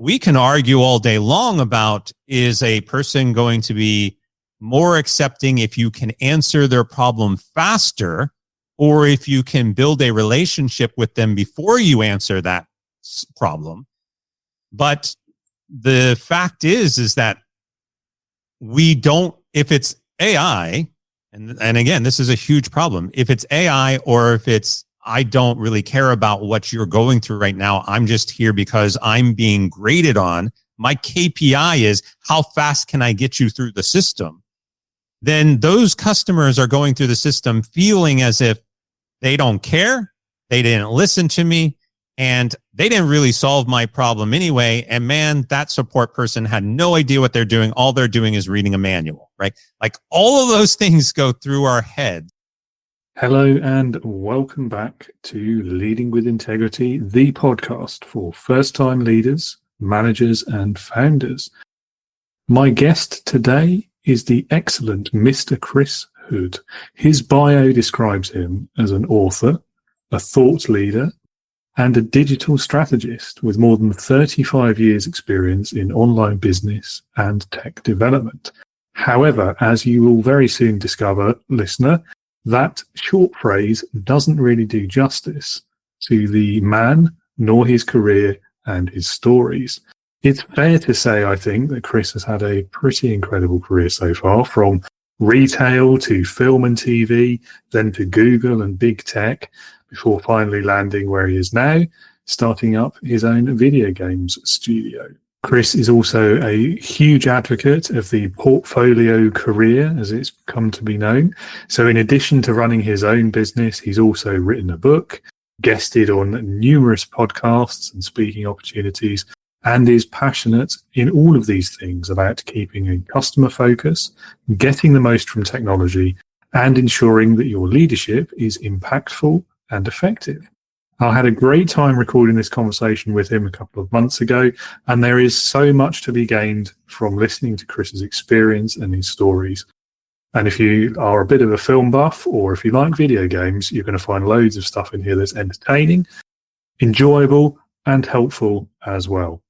we can argue all day long about, is a person going to be more accepting if you can answer their problem faster, or if you can build a relationship with them before you answer that problem. But the fact is that we don't, if it's AI, and again, this is a huge problem. If it's AI, or if it's, I don't really care about what you're going through right now, I'm just here because I'm being graded on, my KPI is how fast can I get you through the system, then those customers are going through the system feeling as if they don't care, they didn't listen to me, and they didn't really solve my problem anyway. And man, that support person had no idea what they're doing. All they're doing is reading a manual, right? Like, all of those things go through our head. Hello and welcome back to Leading with Integrity, the podcast for first-time leaders, managers, and founders. My guest today is the excellent Mr. Chris Hood. His bio describes him as an author, a thought leader, and a digital strategist with more than 35 years' experience in online business and tech development. However, as you will very soon discover, listener, that short phrase doesn't really do justice to the man, nor his career and his stories. It's fair to say, I think, that Chris has had a pretty incredible career so far, from retail to film and TV, then to Google and big tech, before finally landing where he is now, starting up his own video games studio. Chris is also a huge advocate of the portfolio career, as it's come to be known. So in addition to running his own business, he's also written a book, guested on numerous podcasts and speaking opportunities, and is passionate in all of these things about keeping a customer focus, getting the most from technology, and ensuring that your leadership is impactful and effective. I had a great time recording this conversation with him a couple of months ago, and there is so much to be gained from listening to Chris's experience and his stories. And if you are a bit of a film buff, or if you like video games, you're going to find loads of stuff in here that's entertaining, enjoyable, and helpful as well.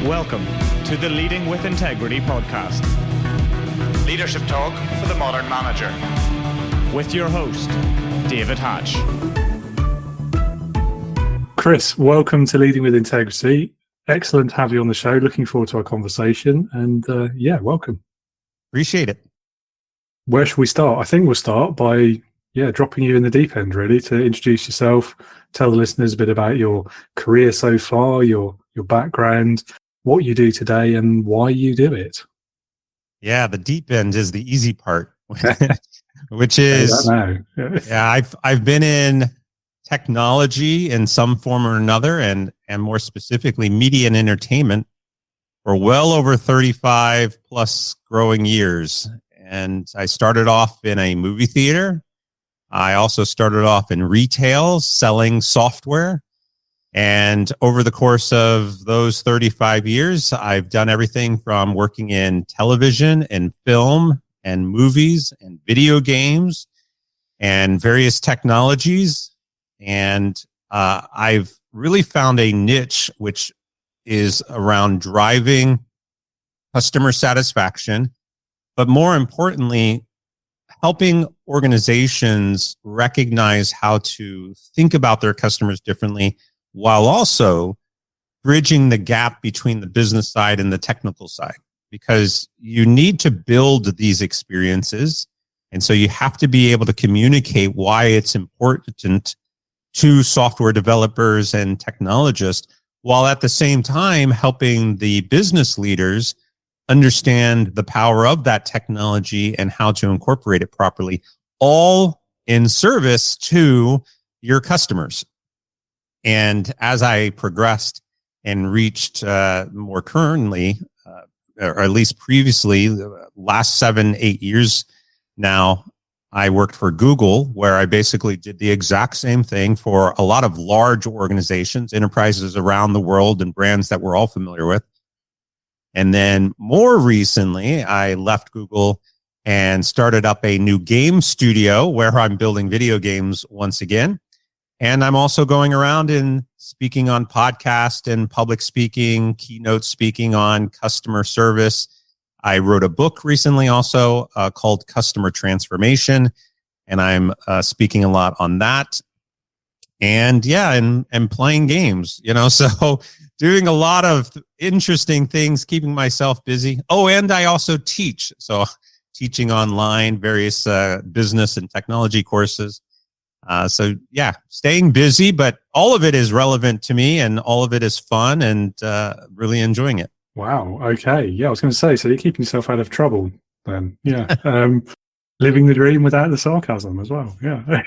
Welcome to the Leading with Integrity podcast. Leadership talk for the modern manager. With your host, David Hatch. Chris, welcome to Leading with Integrity. Excellent to have you on the show. Looking forward to our conversation. And welcome. Appreciate it. Where should we start? I think we'll start by dropping you in the deep end, really, to introduce yourself, tell the listeners a bit about your career so far, your background, what you do today, and why you do it. Yeah, the deep end is the easy part, which is, I've been in technology in some form or another, and more specifically media and entertainment, for well over 35 plus growing years. And I started off in a movie theater. I also started off in retail, selling software. And over the course of those 35 years, I've done everything from working in television and film and movies and video games and various technologies. And I've really found a niche, which is around driving customer satisfaction, but more importantly, helping organizations recognize how to think about their customers differently, while also bridging the gap between the business side and the technical side, because you need to build these experiences. And so you have to be able to communicate why it's important to software developers and technologists, while at the same time helping the business leaders understand the power of that technology and how to incorporate it properly, all in service to your customers. And as I progressed and reached more currently, or at least previously, the last 7-8 years now, I worked for Google, where I basically did the exact same thing for a lot of large organizations, enterprises around the world, and brands that we're all familiar with. And then more recently, I left Google and started up a new game studio where I'm building video games once again. And I'm also going around and speaking on podcast and public speaking, keynote speaking on customer service. I wrote a book recently also called Customer Transformation, and I'm speaking a lot on that. And yeah, and playing games, so doing a lot of interesting things, keeping myself busy. Oh, and I also teach. So teaching online, various business and technology courses. So yeah, staying busy, but all of it is relevant to me and all of it is fun and really enjoying it. Wow. Okay. Yeah, I was going to say, so you're keeping yourself out of trouble then. Yeah. Living the dream without the sarcasm as well. Yeah.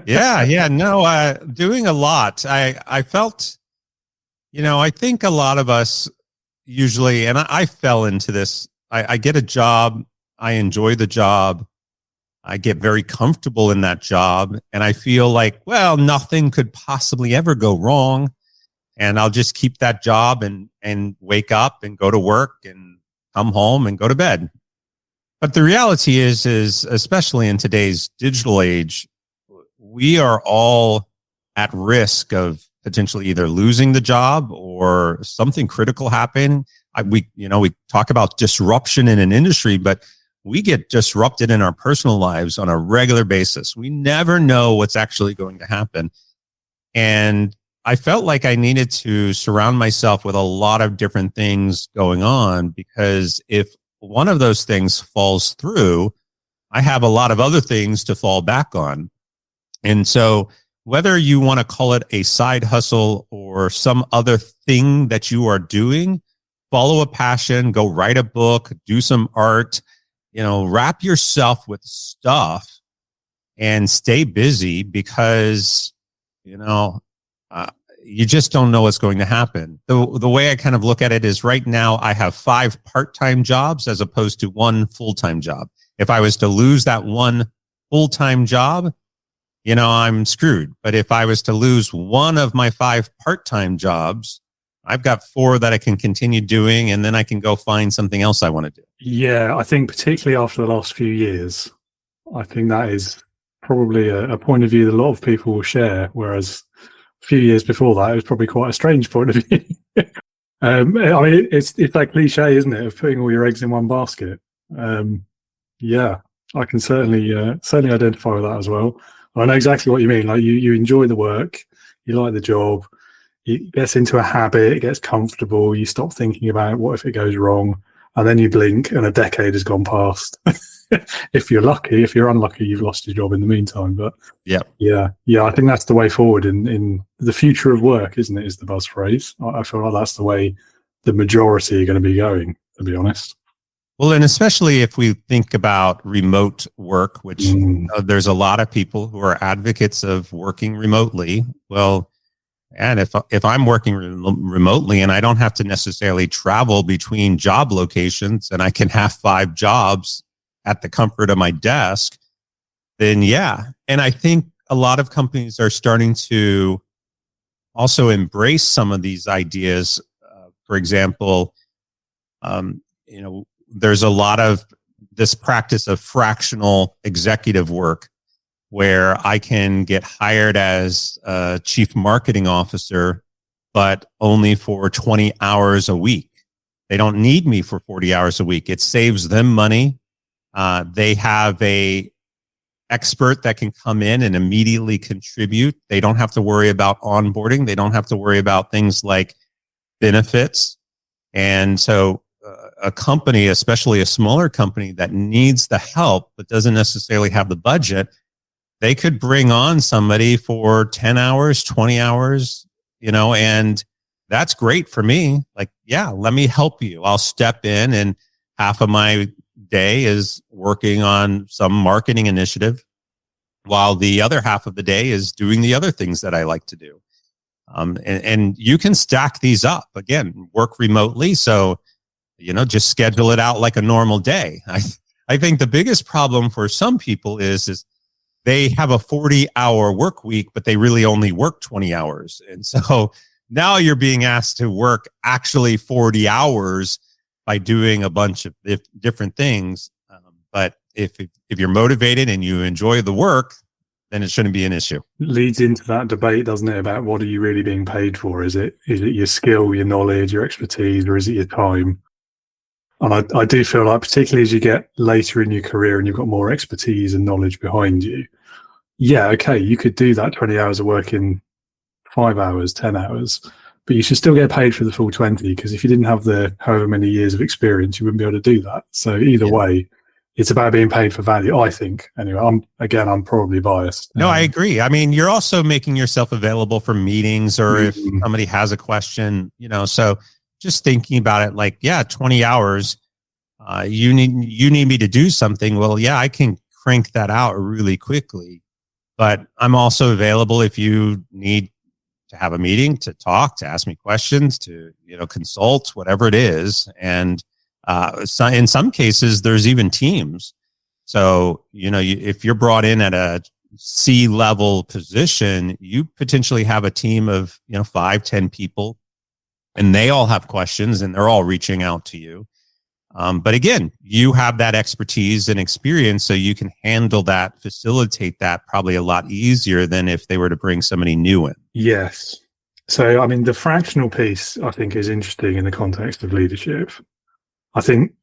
Yeah. No, doing a lot. I felt, I think a lot of us usually, and I fell into this, I get a job, I enjoy the job, I get very comfortable in that job, and I feel like, well, nothing could possibly ever go wrong. And I'll just keep that job and wake up and go to work and come home and go to bed. But the reality is especially in today's digital age, we are all at risk of potentially either losing the job or something critical happen. We talk about disruption in an industry, but we get disrupted in our personal lives on a regular basis. We never know what's actually going to happen. And I felt like I needed to surround myself with a lot of different things going on, because if one of those things falls through, I have a lot of other things to fall back on. And so whether you want to call it a side hustle or some other thing that you are doing, follow a passion, go write a book, do some art, wrap yourself with stuff and stay busy, because, you just don't know what's going to happen. The way I kind of look at it is right now I have 5 part-time jobs as opposed to 1 full-time job. If I was to lose that 1 full-time job, I'm screwed. But if I was to lose one of my 5 part-time jobs, I've got 4 that I can continue doing, and then I can go find something else I want to do. Yeah, I think particularly after the last few years, I think that is probably a point of view that a lot of people will share, whereas a few years before that, it was probably quite a strange point of view. I mean, it's that cliche, isn't it, of putting all your eggs in one basket? Yeah, I can certainly identify with that as well. I know exactly what you mean. Like you enjoy the work, you like the job, it gets into a habit, it gets comfortable, you stop thinking about what if it goes wrong, and then you blink and a decade has gone past. If you're lucky. If you're unlucky, you've lost your job in the meantime. But yeah, I think that's the way forward in the future of work, isn't it? Is the buzz phrase. I feel like that's the way the majority are going to be going, to be honest. Well, and especially if we think about remote work, which there's a lot of people who are advocates of working remotely. Well, and if I'm working remotely and I don't have to necessarily travel between job locations, and I can have 5 jobs at the comfort of my desk, then yeah. And I think a lot of companies are starting to also embrace some of these ideas. For example, there's a lot of this practice of fractional executive work, where I can get hired as a chief marketing officer, but only for 20 hours a week. They don't need me for 40 hours a week. It saves them money. They have a expert that can come in and immediately contribute. They don't have to worry about onboarding. They don't have to worry about things like benefits. And so a company, especially a smaller company that needs the help but doesn't necessarily have the budget, they could bring on somebody for 10 hours, 20 hours, and that's great for me. Like, yeah, let me help you. I'll step in, and half of my day is working on some marketing initiative, while the other half of the day is doing the other things that I like to do. And you can stack these up. Again, work remotely. So, just schedule it out like a normal day. I think the biggest problem for some people is they have a 40-hour work week, but they really only work 20 hours. And so now you're being asked to work actually 40 hours by doing a bunch of different things. But if you're motivated and you enjoy the work, then it shouldn't be an issue. Leads into that debate, doesn't it, about what are you really being paid for? Is it your skill, your knowledge, your expertise, or is it your time? And I do feel like, particularly as you get later in your career and you've got more expertise and knowledge behind you, yeah, okay, you could do that 20 hours of work in 5 hours, 10 hours, but you should still get paid for the full 20, because if you didn't have the however many years of experience, you wouldn't be able to do that. So either way, it's about being paid for value, I think. Anyway, I'm probably biased. No, I agree. I mean, you're also making yourself available for meetings, or if somebody has a question, so just thinking about it, like, 20 hours, you need me to do something. Well, yeah, I can crank that out really quickly, but I'm also available if you need to have a meeting, to talk, to ask me questions, to, consult, whatever it is. And so in some cases, there's even teams. So, if you're brought in at a C-level position, you potentially have a team of, 5-10 people, and they all have questions and they're all reaching out to you. But again, you have that expertise and experience, so you can handle that, facilitate that probably a lot easier than if they were to bring somebody new in. Yes. So, I mean, the fractional piece, I think, is interesting in the context of leadership. I think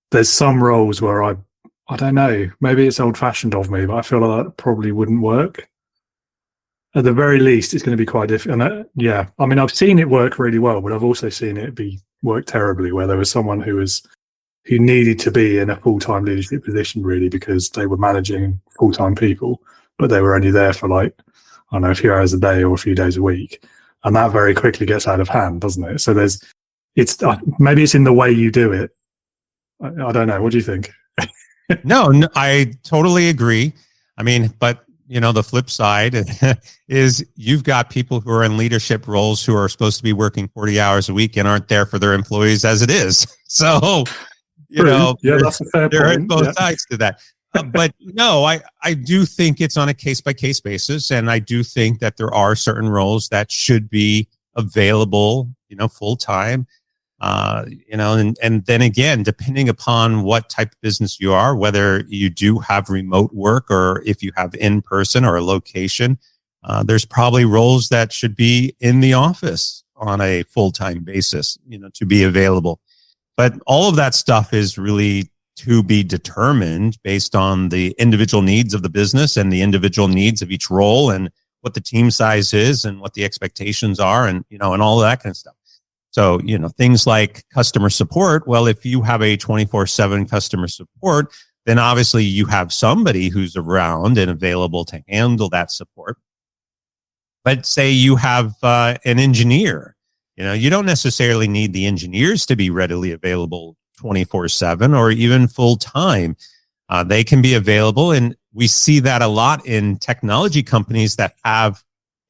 there's some roles where I don't know, maybe it's old-fashioned of me, but I feel like that probably wouldn't work. At the very least, it's going to be quite difficult. And I mean, I've seen it work really well, but I've also seen it work terribly, where there was someone who needed to be in a full-time leadership position, really, because they were managing full-time people, but they were only there for a few hours a day or a few days a week. And that very quickly gets out of hand, doesn't it? So maybe it's in the way you do it. I don't know. What do you think? No, I totally agree. I mean, but the flip side is you've got people who are in leadership roles who are supposed to be working 40 hours a week and aren't there for their employees as it is. So, that's a fair point. There are both sides to that. But no, I do think it's on a case-by-case basis. And I do think that there are certain roles that should be available, full-time. And then again, depending upon what type of business you are, whether you do have remote work or if you have in-person or a location, there's probably roles that should be in the office on a full-time basis, to be available. But all of that stuff is really to be determined based on the individual needs of the business and the individual needs of each role, and what the team size is and what the expectations are, and, and all of that kind of stuff. So, things like customer support. Well, if you have a 24/7 customer support, then obviously you have somebody who's around and available to handle that support. But say you have an engineer, you don't necessarily need the engineers to be readily available 24/7 or even full time. They can be available. And we see that a lot in technology companies that have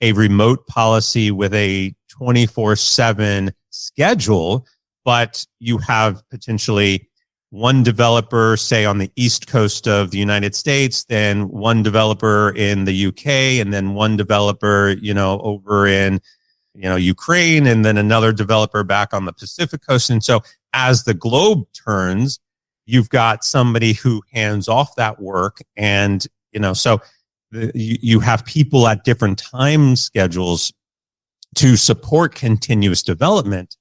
a remote policy with a 24/7 schedule, but you have potentially one developer, say on the East Coast of the United States, then one developer in the UK, and then one developer, over in, Ukraine, and then another developer back on the Pacific Coast. And so as the globe turns, you've got somebody who hands off that work. And, so you have people at different time schedules to support continuous development.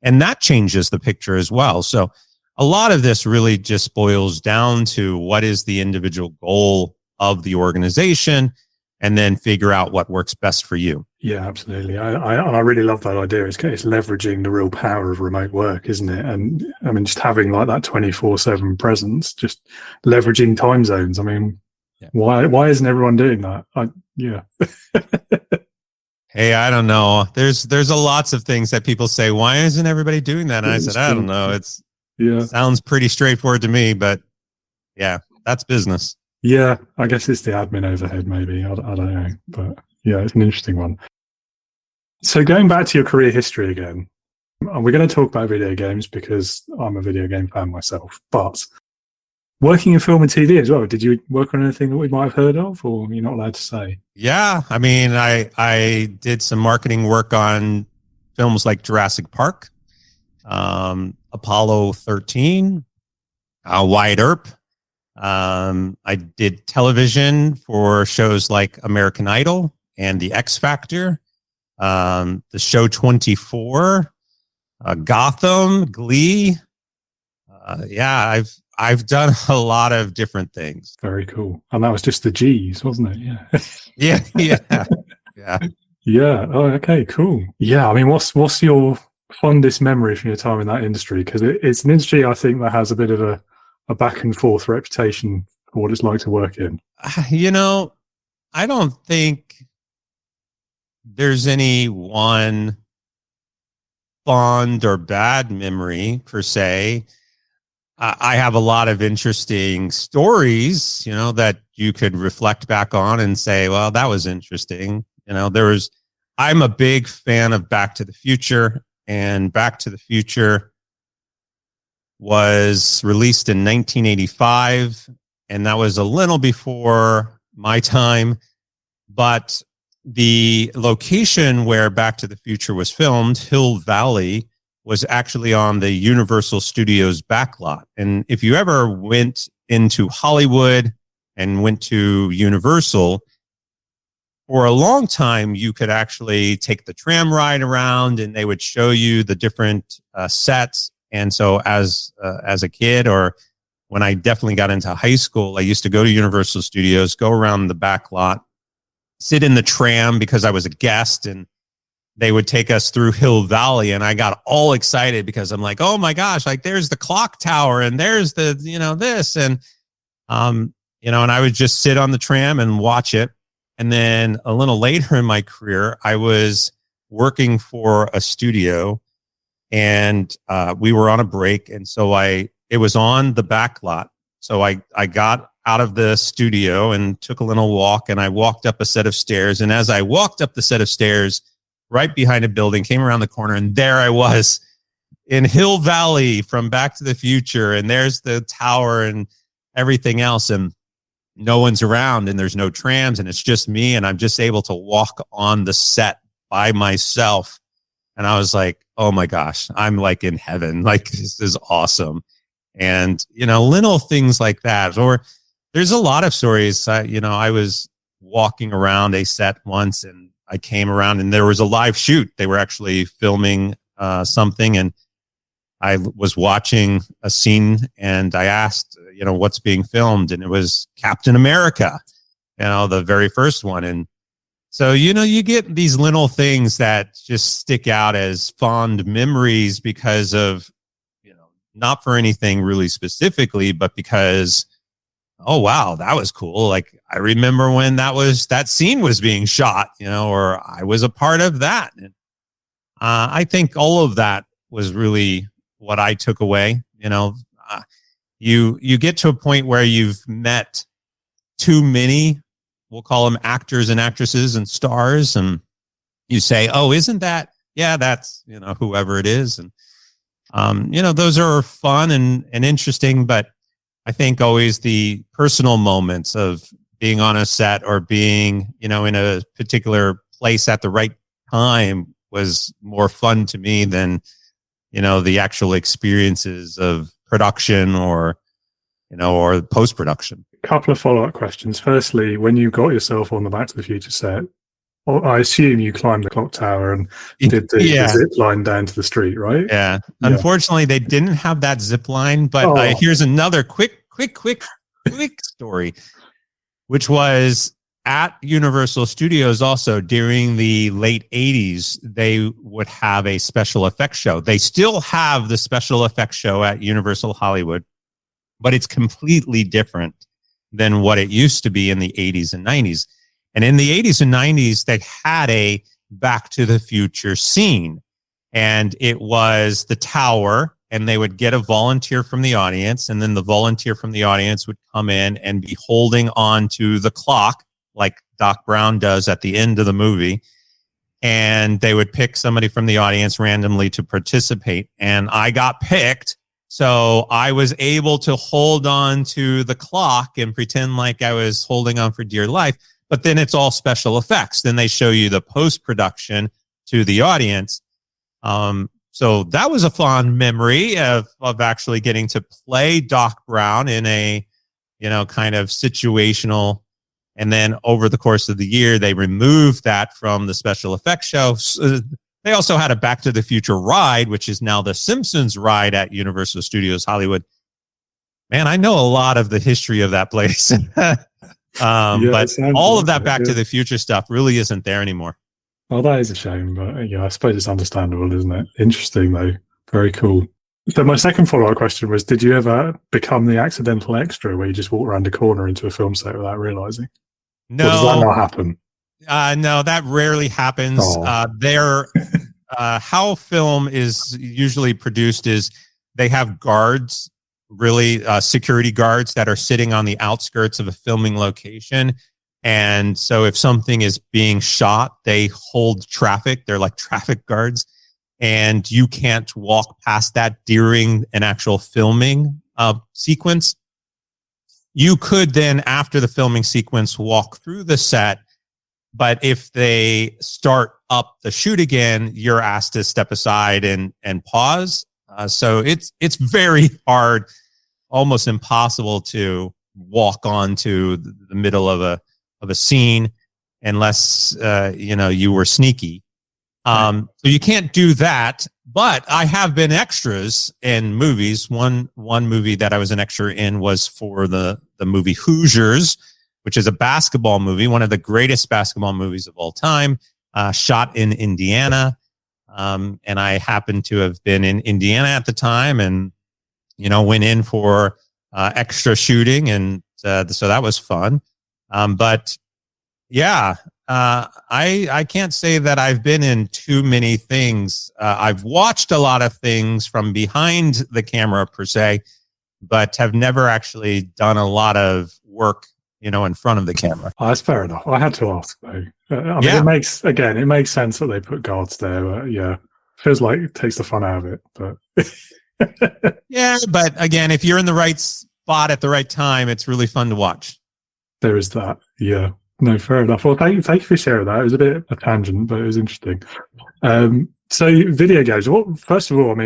And that changes the picture as well. So a lot of this really just boils down to what is the individual goal of the organization, and then figure out what works best for you. Yeah, absolutely. I really love that idea. It's leveraging the real power of remote work, isn't it? And I mean, just having like that 24/7 presence, just leveraging time zones. I mean, why isn't everyone doing that? Hey, I don't know. There's lots of things that people say, why isn't everybody doing that? And I said, I don't know. It sounds pretty straightforward to me, but yeah, that's business. Yeah, I guess it's the admin overhead, maybe. I don't know. But yeah, it's an interesting one. So going back to your career history again, we're going to talk about video games because I'm a video game fan myself. But Working in film and TV as well, did you work on anything that we might have heard of, or you're not allowed to say? Yeah, I mean, I did some marketing work on films like Jurassic Park, Apollo 13, Wyatt Earp. I did television for shows like American Idol and The X Factor, the show 24, Gotham, Glee. Yeah, I've done a lot of different things. Very cool. And that was just the G's, wasn't it? Yeah. Yeah. Yeah. Oh, okay, cool. Yeah. I mean, what's your fondest memory from your time in that industry? Because it's an industry, I think, that has a bit of a back and forth reputation for what it's like to work in. I don't think there's any one fond or bad memory per se. I have a lot of interesting stories, that you could reflect back on and say, well, that was interesting. I'm a big fan of Back to the Future, and Back to the Future was released in 1985, and that was a little before my time. But the location where Back to the Future was filmed, Hill Valley, was actually on the Universal Studios backlot. And if you ever went into Hollywood and went to Universal, for a long time, you could actually take the tram ride around and they would show you the different sets. And so as a kid, or when I definitely got into high school, I used to go to Universal Studios, go around the back lot, sit in the tram because I was a guest, and they would take us through Hill Valley. And I got all excited because I'm like, oh my gosh, like there's the clock tower and there's the, this. And, and I would just sit on the tram and watch it. And then a little later in my career, I was working for a studio, and we were on a break. And so it was on the back lot. So I got out of the studio and took a little walk, and I walked up a set of stairs. And as I walked up the set of stairs, right behind a building, came around the corner, and there I was in Hill Valley from Back to the Future. And there's the tower and everything else. And no one's around, and there's no trams, and it's just me. And I'm just able to walk on the set by myself. And I was like, oh my gosh, I'm like in heaven. Like, this is awesome. And, little things like that. Or there's a lot of stories. I was walking around a set once, and I came around and there was a live shoot. They were actually filming something, and I was watching a scene, and I asked, what's being filmed? And it was Captain America, the very first one. And so, you get these little things that just stick out as fond memories because of, not for anything really specifically, but because, oh, wow, that was cool. Like, I remember when that scene was being shot, or I was a part of that. And I think all of that was really what I took away. You get to a point where you've met too many, we'll call them actors and actresses and stars, and you say, oh, isn't that, yeah, that's, whoever it is. And, those are fun and interesting, but I think always the personal moments of being on a set or being, in a particular place at the right time was more fun to me than, the actual experiences of production or post-production. A couple of follow-up questions. Firstly, when you got yourself on the Back to the Future set, I assume you climbed the clock tower and did the zip line down to the street, right? Yeah. Unfortunately, they didn't have that zip line, but here's another quick story, which was at Universal Studios also during the late 80s, they would have a special effects show. They still have the special effects show at Universal Hollywood, but it's completely different than what it used to be in the 80s and 90s. And in the 80s and 90s, they had a Back to the Future scene, and it was the tower, and they would get a volunteer from the audience, and then the volunteer from the audience would come in and be holding on to the clock like Doc Brown does at the end of the movie. And they would pick somebody from the audience randomly to participate. And I got picked So I was able to hold on to the clock and pretend like I was holding on for dear life. But then it's all special effects. Then they show you the post-production to the audience. So that was a fond memory of actually getting to play Doc Brown in a, kind of situational. And then over the course of the year, they removed that from the special effects show. So they also had a Back to the Future ride, which is now the Simpsons ride at Universal Studios Hollywood. Man, I know a lot of the history of that place. But all of that Back to the Future stuff really isn't there anymore. Oh, that is a shame, but I suppose it's understandable, isn't it? Interesting, though. Very cool. So my second follow-up question was, did you ever become the accidental extra where you just walk around a corner into a film set without realizing? No. Or does that not happen? No, that rarely happens. How film is usually produced is they have guards, really security guards that are sitting on the outskirts of a filming location. And so if something is being shot, they hold traffic. They're like traffic guards. And you can't walk past that during an actual filming sequence. You could then, after the filming sequence, walk through the set. But if they start up the shoot again, you're asked to step aside and pause. So it's very hard, almost impossible to walk onto the middle of a scene unless you were sneaky. So you can't do that. But I have been extras in movies. One movie that I was an extra in was for the movie Hoosiers, which is a basketball movie, one of the greatest basketball movies of all time, shot in Indiana. And I happened to have been in Indiana at the time and, went in for extra shooting. And so that was fun. But yeah, I can't say that I've been in too many things. I've watched a lot of things from behind the camera per se, but have never actually done a lot of work in front of the camera. Oh, that's fair enough. I had to ask though. It makes sense that they put guards there. But feels like it takes the fun out of it. But yeah, but again, if you're in the right spot at the right time, it's really fun to watch. There is that. Yeah. No, fair enough. Well, thank you for sharing that. It was a bit of a tangent, but it was interesting. So video games. First of all,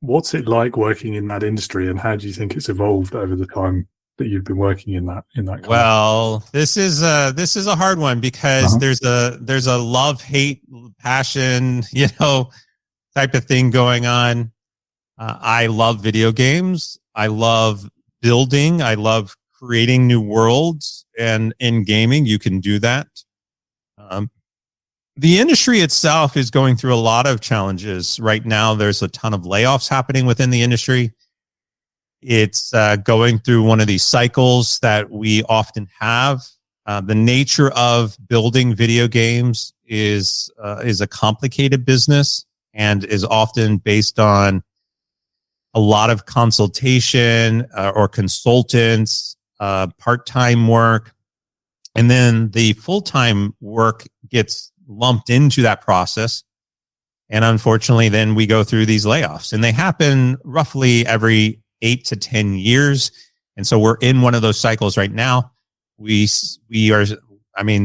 what's it like working in that industry, and how do you think it's evolved over the time that you've been working in that Well, this is a hard one because there's a love, hate, passion, type of thing going on. I love video games. I love building. I love creating new worlds, and in gaming, you can do that. The industry itself is going through a lot of challenges right now. There's a ton of layoffs happening within the industry. It's going through one of these cycles that we often have. The nature of building video games is a complicated business and is often based on a lot of consultation or consultants, part-time work, and then the full-time work gets lumped into that process. And unfortunately, then we go through these layoffs, and they happen roughly every 8 to 10 years. And so we're in one of those cycles right now. We are,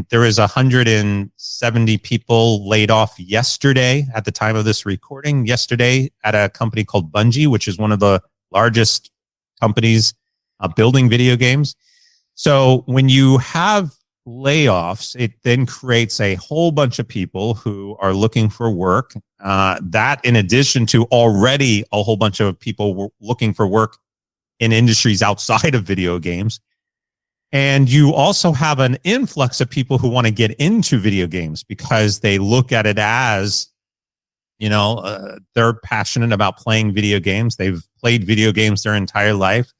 there is 170 people laid off yesterday at the time of this recording, yesterday at a company called Bungie, which is one of the largest companies building video games. So when you have layoffs, it then creates a whole bunch of people who are looking for work. That in addition to already a whole bunch of people looking for work in industries outside of video games. And you also have an influx of people who want to get into video games because they look at it as, they're passionate about playing video games. They've played video games their entire life.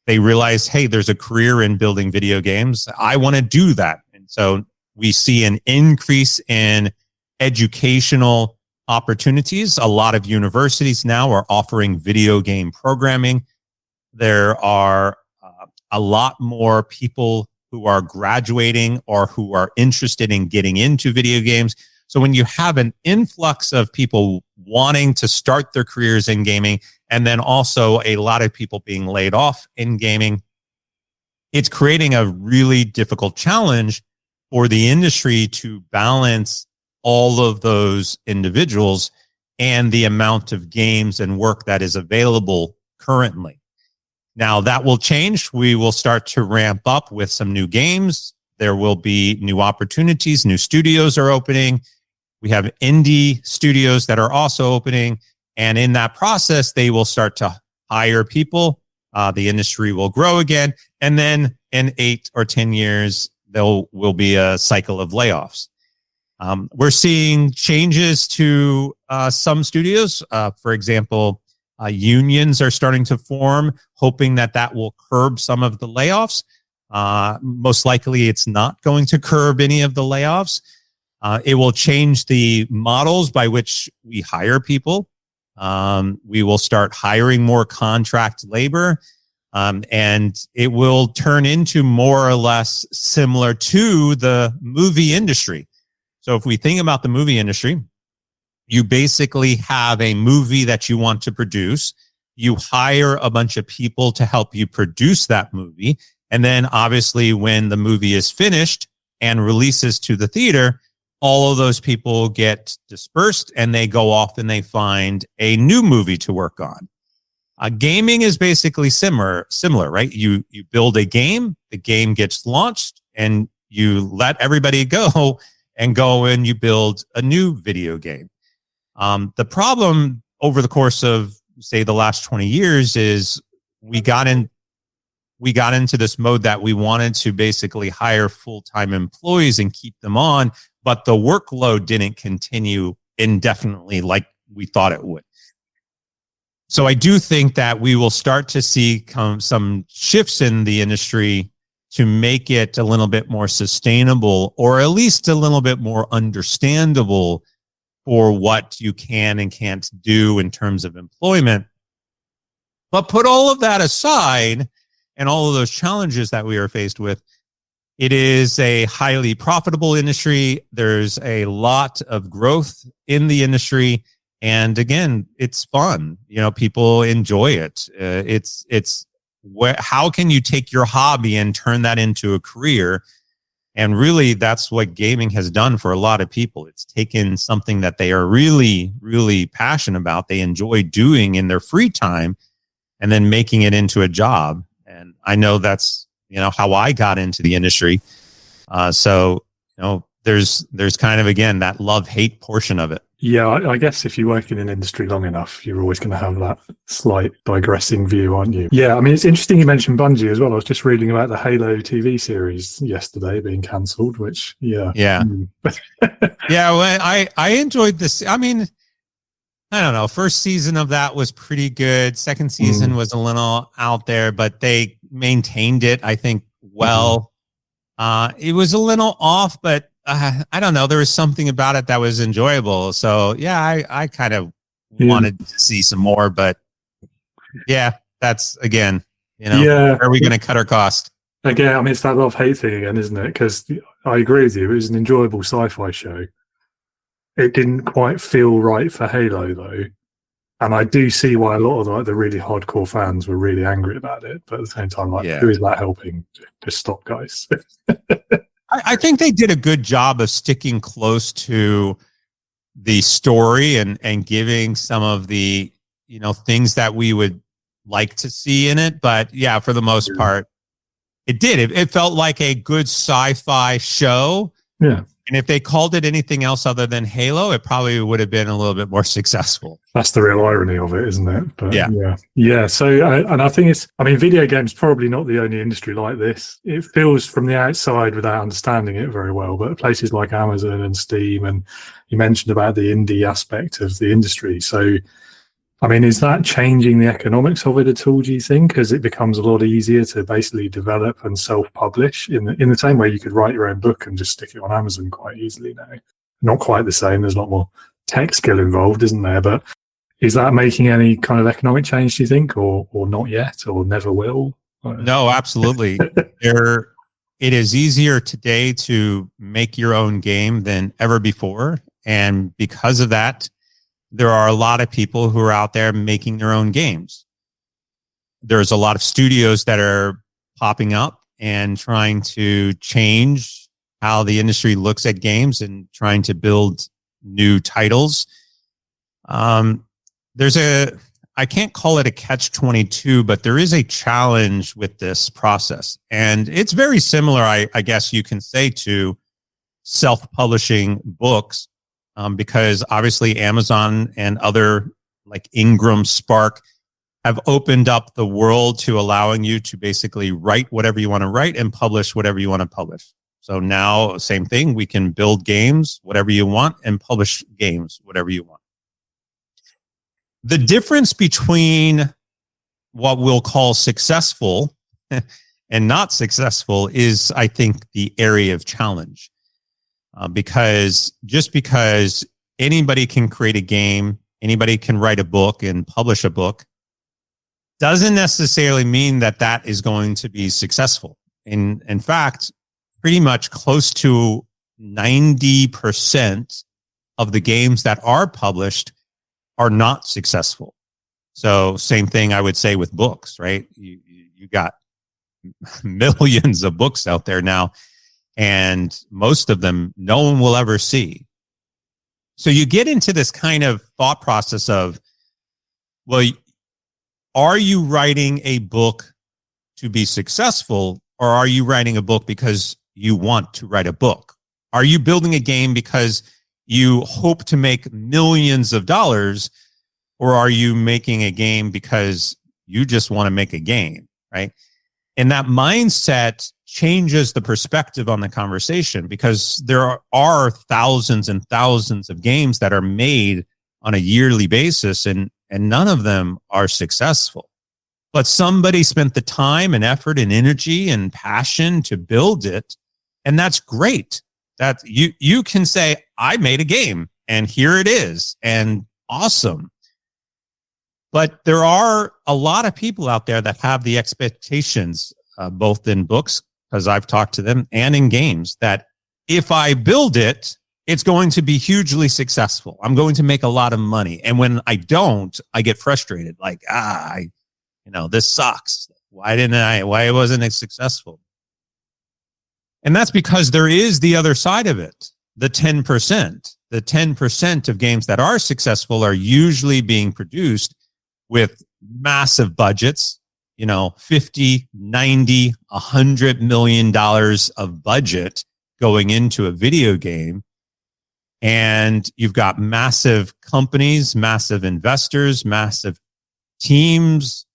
They realize, hey, there's a career in building video games. I want to do that. And so we see an increase in educational opportunities. A lot of universities now are offering video game programming. There are a lot more people who are graduating or who are interested in getting into video games. So when you have an influx of people wanting to start their careers in gaming, and then also a lot of people being laid off in gaming. It's creating a really difficult challenge for the industry to balance all of those individuals and the amount of games and work that is available currently. Now, that will change. We will start to ramp up with some new games. There will be new opportunities. New studios are opening. We have indie studios that are also opening. And in that process, they will start to hire people. The industry will grow again. And then in 8 or 10 years, there will be a cycle of layoffs. We're seeing changes to some studios. For example, unions are starting to form, hoping that will curb some of the layoffs. Most likely, it's not going to curb any of the layoffs. It will change the models by which we hire people. We will start hiring more contract labor, and it will turn into more or less similar to the movie industry. So if we think about the movie industry, you basically have a movie that you want to produce. You hire a bunch of people to help you produce that movie. And then obviously when the movie is finished and releases to the theater, all of those people get dispersed and they go off and they find a new movie to work on. Gaming is basically similar, right? You build a game, the game gets launched, and you let everybody go and you build a new video game. The problem over the course of, say, the last 20 years is we got into this mode that we wanted to basically hire full-time employees and keep them on, but the workload didn't continue indefinitely like we thought it would. So I do think that we will start to see some shifts in the industry to make it a little bit more sustainable, or at least a little bit more understandable for what you can and can't do in terms of employment. But put all of that aside and all of those challenges that we are faced with, it is a highly profitable industry. There's a lot of growth in the industry. And again, it's fun. People enjoy it. How can you take your hobby and turn that into a career? And really, that's what gaming has done for a lot of people. It's taken something that they are really, really passionate about, they enjoy doing in their free time, and then making it into a job. And I know that's, how I got into the industry. So there's kind of, again, that love-hate portion of it. Yeah, I guess if you work in an industry long enough, you're always going to have that slight digressing view, aren't you? Yeah, I mean, it's interesting you mentioned Bungie as well. I was just reading about the Halo TV series yesterday being cancelled, which, yeah. Yeah. Yeah, well, I enjoyed this. I mean, I don't know. First season of that was pretty good. Second season was a little out there, but they maintained it, I think, well. It was a little off, but I don't know. There was something about it that was enjoyable. So, yeah, I kind of wanted to see some more. But, yeah, that's, again, where are we going to cut our cost? Again, I mean, it's that love-hate thing again, isn't it? Because I agree with you. It was an enjoyable sci-fi show. It didn't quite feel right for Halo, though. And I do see why a lot of the really hardcore fans were really angry about it. But at the same time, who is that helping? Just stop, guys. I think they did a good job of sticking close to the story and giving some of the, things that we would like to see in it. But yeah, for the most part, it did. It felt like a good sci-fi show. Yeah. And if they called it anything else other than Halo, it probably would have been a little bit more successful. That's the real irony of it, isn't it? But yeah. So, and I think video games probably not the only industry like this. It feels from the outside without understanding it very well, but places like Amazon and Steam, and you mentioned about the indie aspect of the industry. So, I mean, is that changing the economics of it at all, do you think? Because it becomes a lot easier to basically develop and self-publish in the same way you could write your own book and just stick it on Amazon quite easily now. Not quite the same. There's a lot more tech skill involved, isn't there? But is that making any kind of economic change, do you think, or not yet, or never will? No, absolutely. It is easier today to make your own game than ever before. And because of that, there are a lot of people who are out there making their own games. There's a lot of studios that are popping up and trying to change how the industry looks at games and trying to build new titles. I can't call it a catch-22, but there is a challenge with this process. And it's very similar, I guess you can say, to self-publishing books, because obviously Amazon and other like Ingram, Spark have opened up the world to allowing you to basically write whatever you want to write and publish whatever you want to publish. So now, same thing, we can build games, whatever you want, and publish games, whatever you want. The difference between what we'll call successful and not successful is, I think, the area of challenge. Because anybody can create a game, anybody can write a book and publish a book, doesn't necessarily mean that that is going to be successful. In fact, pretty much close to 90% of the games that are published are not successful. So same thing I would say with books, right? You got millions of books out there now, and most of them no one will ever see. So you get into this kind of thought process of, well, are you writing a book to be successful, or are you writing a book because you want to write a book? Are you building a game because you hope to make millions of dollars, or are you making a game because you just want to make a game, right? And that mindset changes the perspective on the conversation, because there are thousands and thousands of games that are made on a yearly basis, and none of them are successful. But somebody spent the time and effort and energy and passion to build it, and that's great. That you can say, I made a game and here it is, and awesome. But there are a lot of people out there that have the expectations, both in books, because I've talked to them, and in games, that if I build it, it's going to be hugely successful. I'm going to make a lot of money. And when I don't, I get frustrated. Like, this sucks. Why wasn't it successful? And that's because there is the other side of it, the 10%. The 10% of games that are successful are usually being produced with massive budgets, 50, 90, $100 million of budget going into a video game. And you've got massive companies, massive investors, massive teams,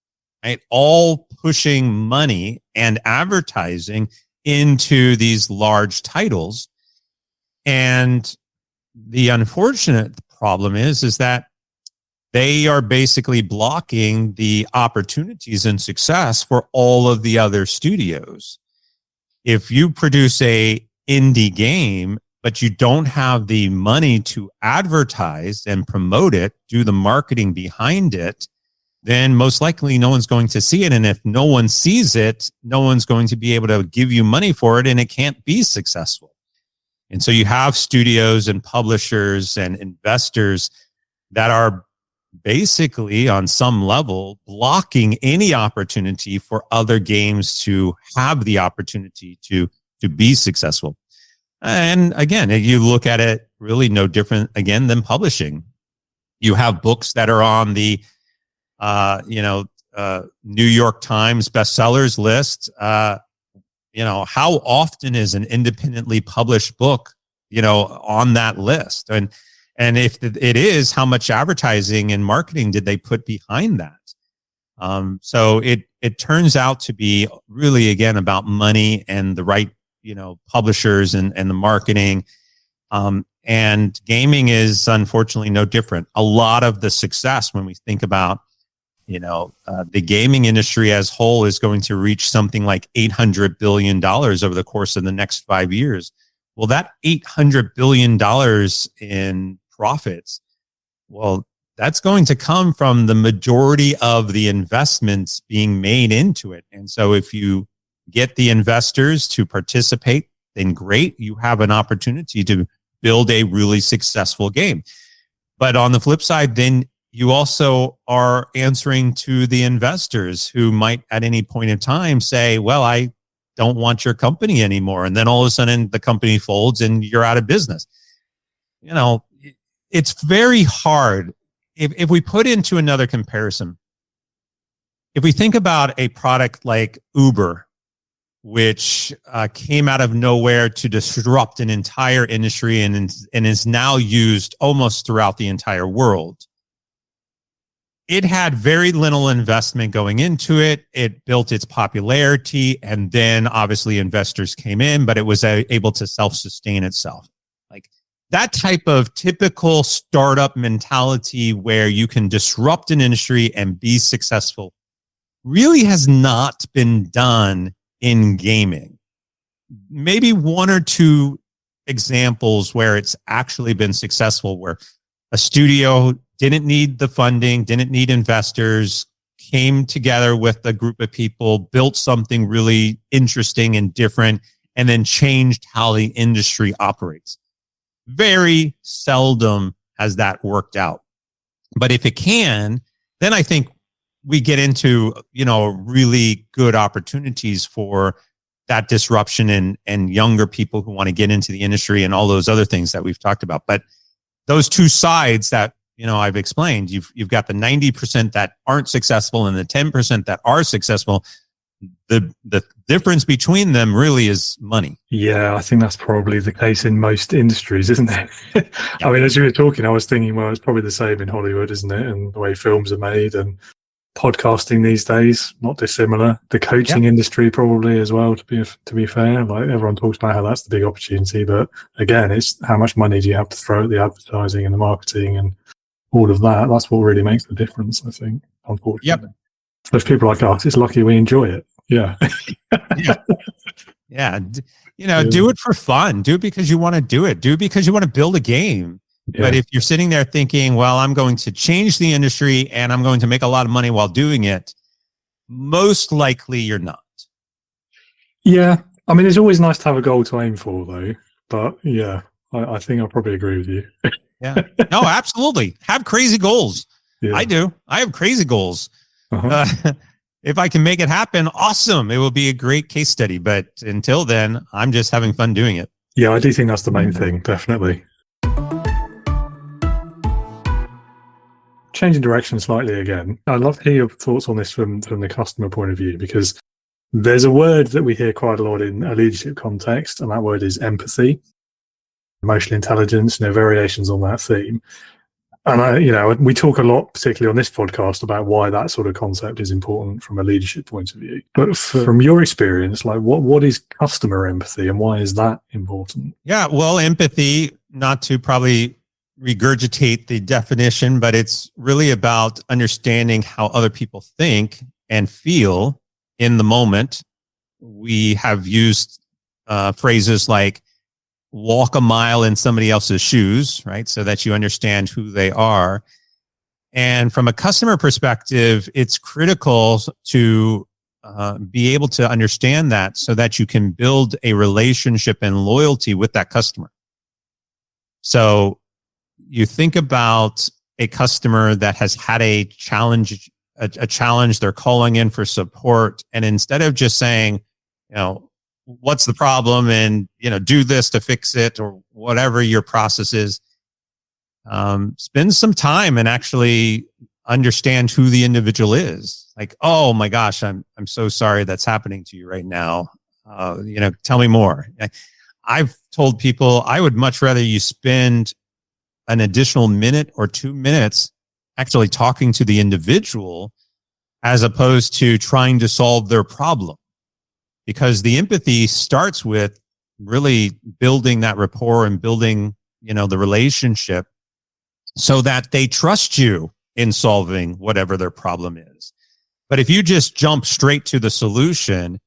right, all pushing money and advertising into these large titles. And the unfortunate problem is that they are basically blocking the opportunities and success for all of the other studios. If you produce a indie game, but you don't have the money to advertise and promote it, do the marketing behind it, then most likely no one's going to see it. And if no one sees it, no one's going to be able to give you money for it, and it can't be successful. And so you have studios and publishers and investors that are basically on some level blocking any opportunity for other games to have the opportunity to be successful. And again, you look at it really no different again than publishing. You have books that are on the New York Times bestsellers list. How often is an independently published book, on that list? And if it is, how much advertising and marketing did they put behind that? So it turns out to be really, again, about money and the right, publishers and the marketing. And gaming is unfortunately no different. A lot of the success, when we think about, the gaming industry as whole, is going to reach something like $800 billion over the course of the next 5 years. Well, that $800 billion in profits, well, that's going to come from the majority of the investments being made into it. And so if you get the investors to participate, then great, you have an opportunity to build a really successful game. But on the flip side, then you also are answering to the investors who might at any point in time say, well, I don't want your company anymore. And then all of a sudden the company folds and you're out of business. You know, it's very hard. If we put into another comparison, if we think about a product like Uber, which came out of nowhere to disrupt an entire industry and is now used almost throughout the entire world. It had very little investment going into it. It built its popularity, and then obviously investors came in, but it was able to self-sustain itself. Like that type of typical startup mentality where you can disrupt an industry and be successful really has not been done in gaming. Maybe one or two examples where it's actually been successful, where a studio didn't need the funding, didn't need investors, came together with a group of people, built something really interesting and different, and then changed how the industry operates. Very seldom has that worked out. But if it can, then I think we get into, really good opportunities for that disruption and younger people who want to get into the industry and all those other things that we've talked about. But those two sides that, I've explained, you've got the 90% that aren't successful and the 10% that are successful. The difference between them really is money. Yeah, I think that's probably the case in most industries, isn't it? Yeah. I mean, as you were talking, I was thinking, well, it's probably the same in Hollywood, isn't it? And the way films are made and podcasting these days, not dissimilar. The coaching industry probably as well, to be fair. Like everyone talks about how that's the big opportunity, but again, it's how much money do you have to throw at the advertising and the marketing and all of that. That's what really makes the difference, I think, unfortunately. Yep. Those people like us, it's lucky we enjoy it. Yeah. Yeah. Do it for fun. Do it because you want to do it. Do it because you want to build a game. Yeah. But if you're sitting there thinking, well, I'm going to change the industry and I'm going to make a lot of money while doing it, most likely you're not. Yeah. I mean, it's always nice to have a goal to aim for, though. But yeah, I think I'll probably agree with you. Yeah. No, absolutely. Have crazy goals. Yeah. I do. I have crazy goals. Uh-huh. If I can make it happen, awesome. It will be a great case study. But until then, I'm just having fun doing it. Yeah, I do think that's the main thing. Definitely. Changing direction slightly again. I'd love to hear your thoughts on this from the customer point of view, because there's a word that we hear quite a lot in a leadership context, and that word is empathy, emotional intelligence, variations on that theme. And we talk a lot, particularly on this podcast, about why that sort of concept is important from a leadership point of view. But from your experience, like what is customer empathy and why is that important? Yeah, well, empathy, not to probably regurgitate the definition, but it's really about understanding how other people think and feel in the moment. We have used phrases like walk a mile in somebody else's shoes, right? So that you understand who they are. And from a customer perspective, it's critical to be able to understand that so that you can build a relationship and loyalty with that customer. So you think about a customer that has had a challenge, they're calling in for support. And instead of just saying, what's the problem and, do this to fix it or whatever your process is, spend some time and actually understand who the individual is. Like, oh my gosh, I'm so sorry that's happening to you right now. Tell me more. I've told people I would much rather you spend an additional minute or 2 minutes actually talking to the individual as opposed to trying to solve their problem. Because the empathy starts with really building that rapport and building, the relationship so that they trust you in solving whatever their problem is. But if you just jump straight to the solution,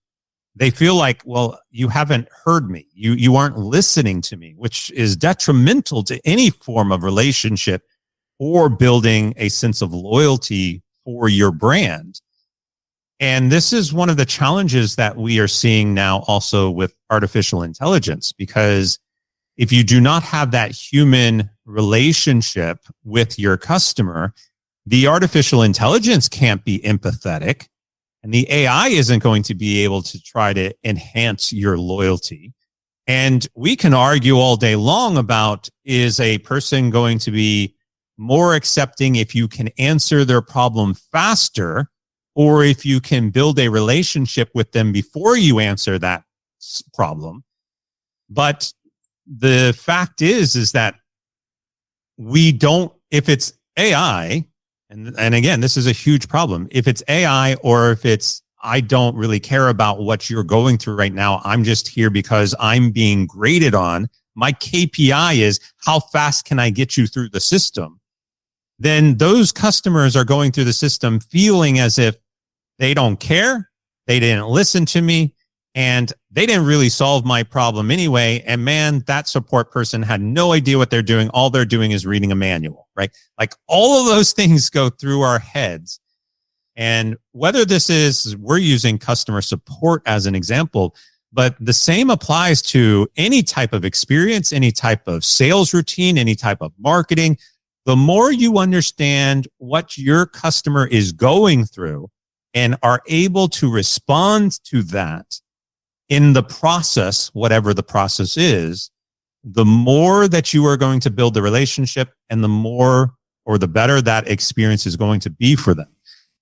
they feel like, well, you haven't heard me. You aren't listening to me, which is detrimental to any form of relationship or building a sense of loyalty for your brand. And this is one of the challenges that we are seeing now also with artificial intelligence, because if you do not have that human relationship with your customer, the artificial intelligence can't be empathetic, and the AI isn't going to be able to try to enhance your loyalty. And we can argue all day long about, is a person going to be more accepting if you can answer their problem faster, or if you can build a relationship with them before you answer that problem. But the fact is that we don't, if it's AI, and again, this is a huge problem. If it's AI, or if it's, I don't really care about what you're going through right now, I'm just here because I'm being graded on, my KPI is how fast can I get you through the system, then those customers are going through the system feeling as if they don't care, they didn't listen to me, and they didn't really solve my problem anyway. And man, that support person had no idea what they're doing. All they're doing is reading a manual, right? Like, all of those things go through our heads. And whether this is, we're using customer support as an example, but the same applies to any type of experience, any type of sales routine, any type of marketing. The more you understand what your customer is going through and are able to respond to that in the process, whatever the process is, the more that you are going to build the relationship, and the more or the better that experience is going to be for them,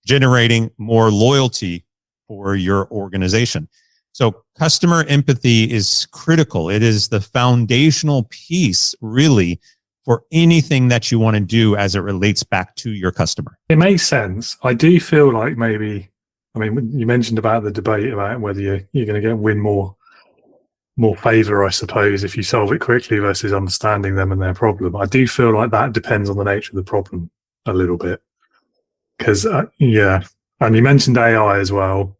generating more loyalty for your organization. So customer empathy is critical. It is the foundational piece, really, for anything that you want to do as it relates back to your customer. It makes sense. I do feel like maybe, I mean, you mentioned about the debate about whether you're going to win more favor, I suppose, if you solve it quickly versus understanding them and their problem. I do feel like that depends on the nature of the problem a little bit. Because, yeah, and you mentioned AI as well.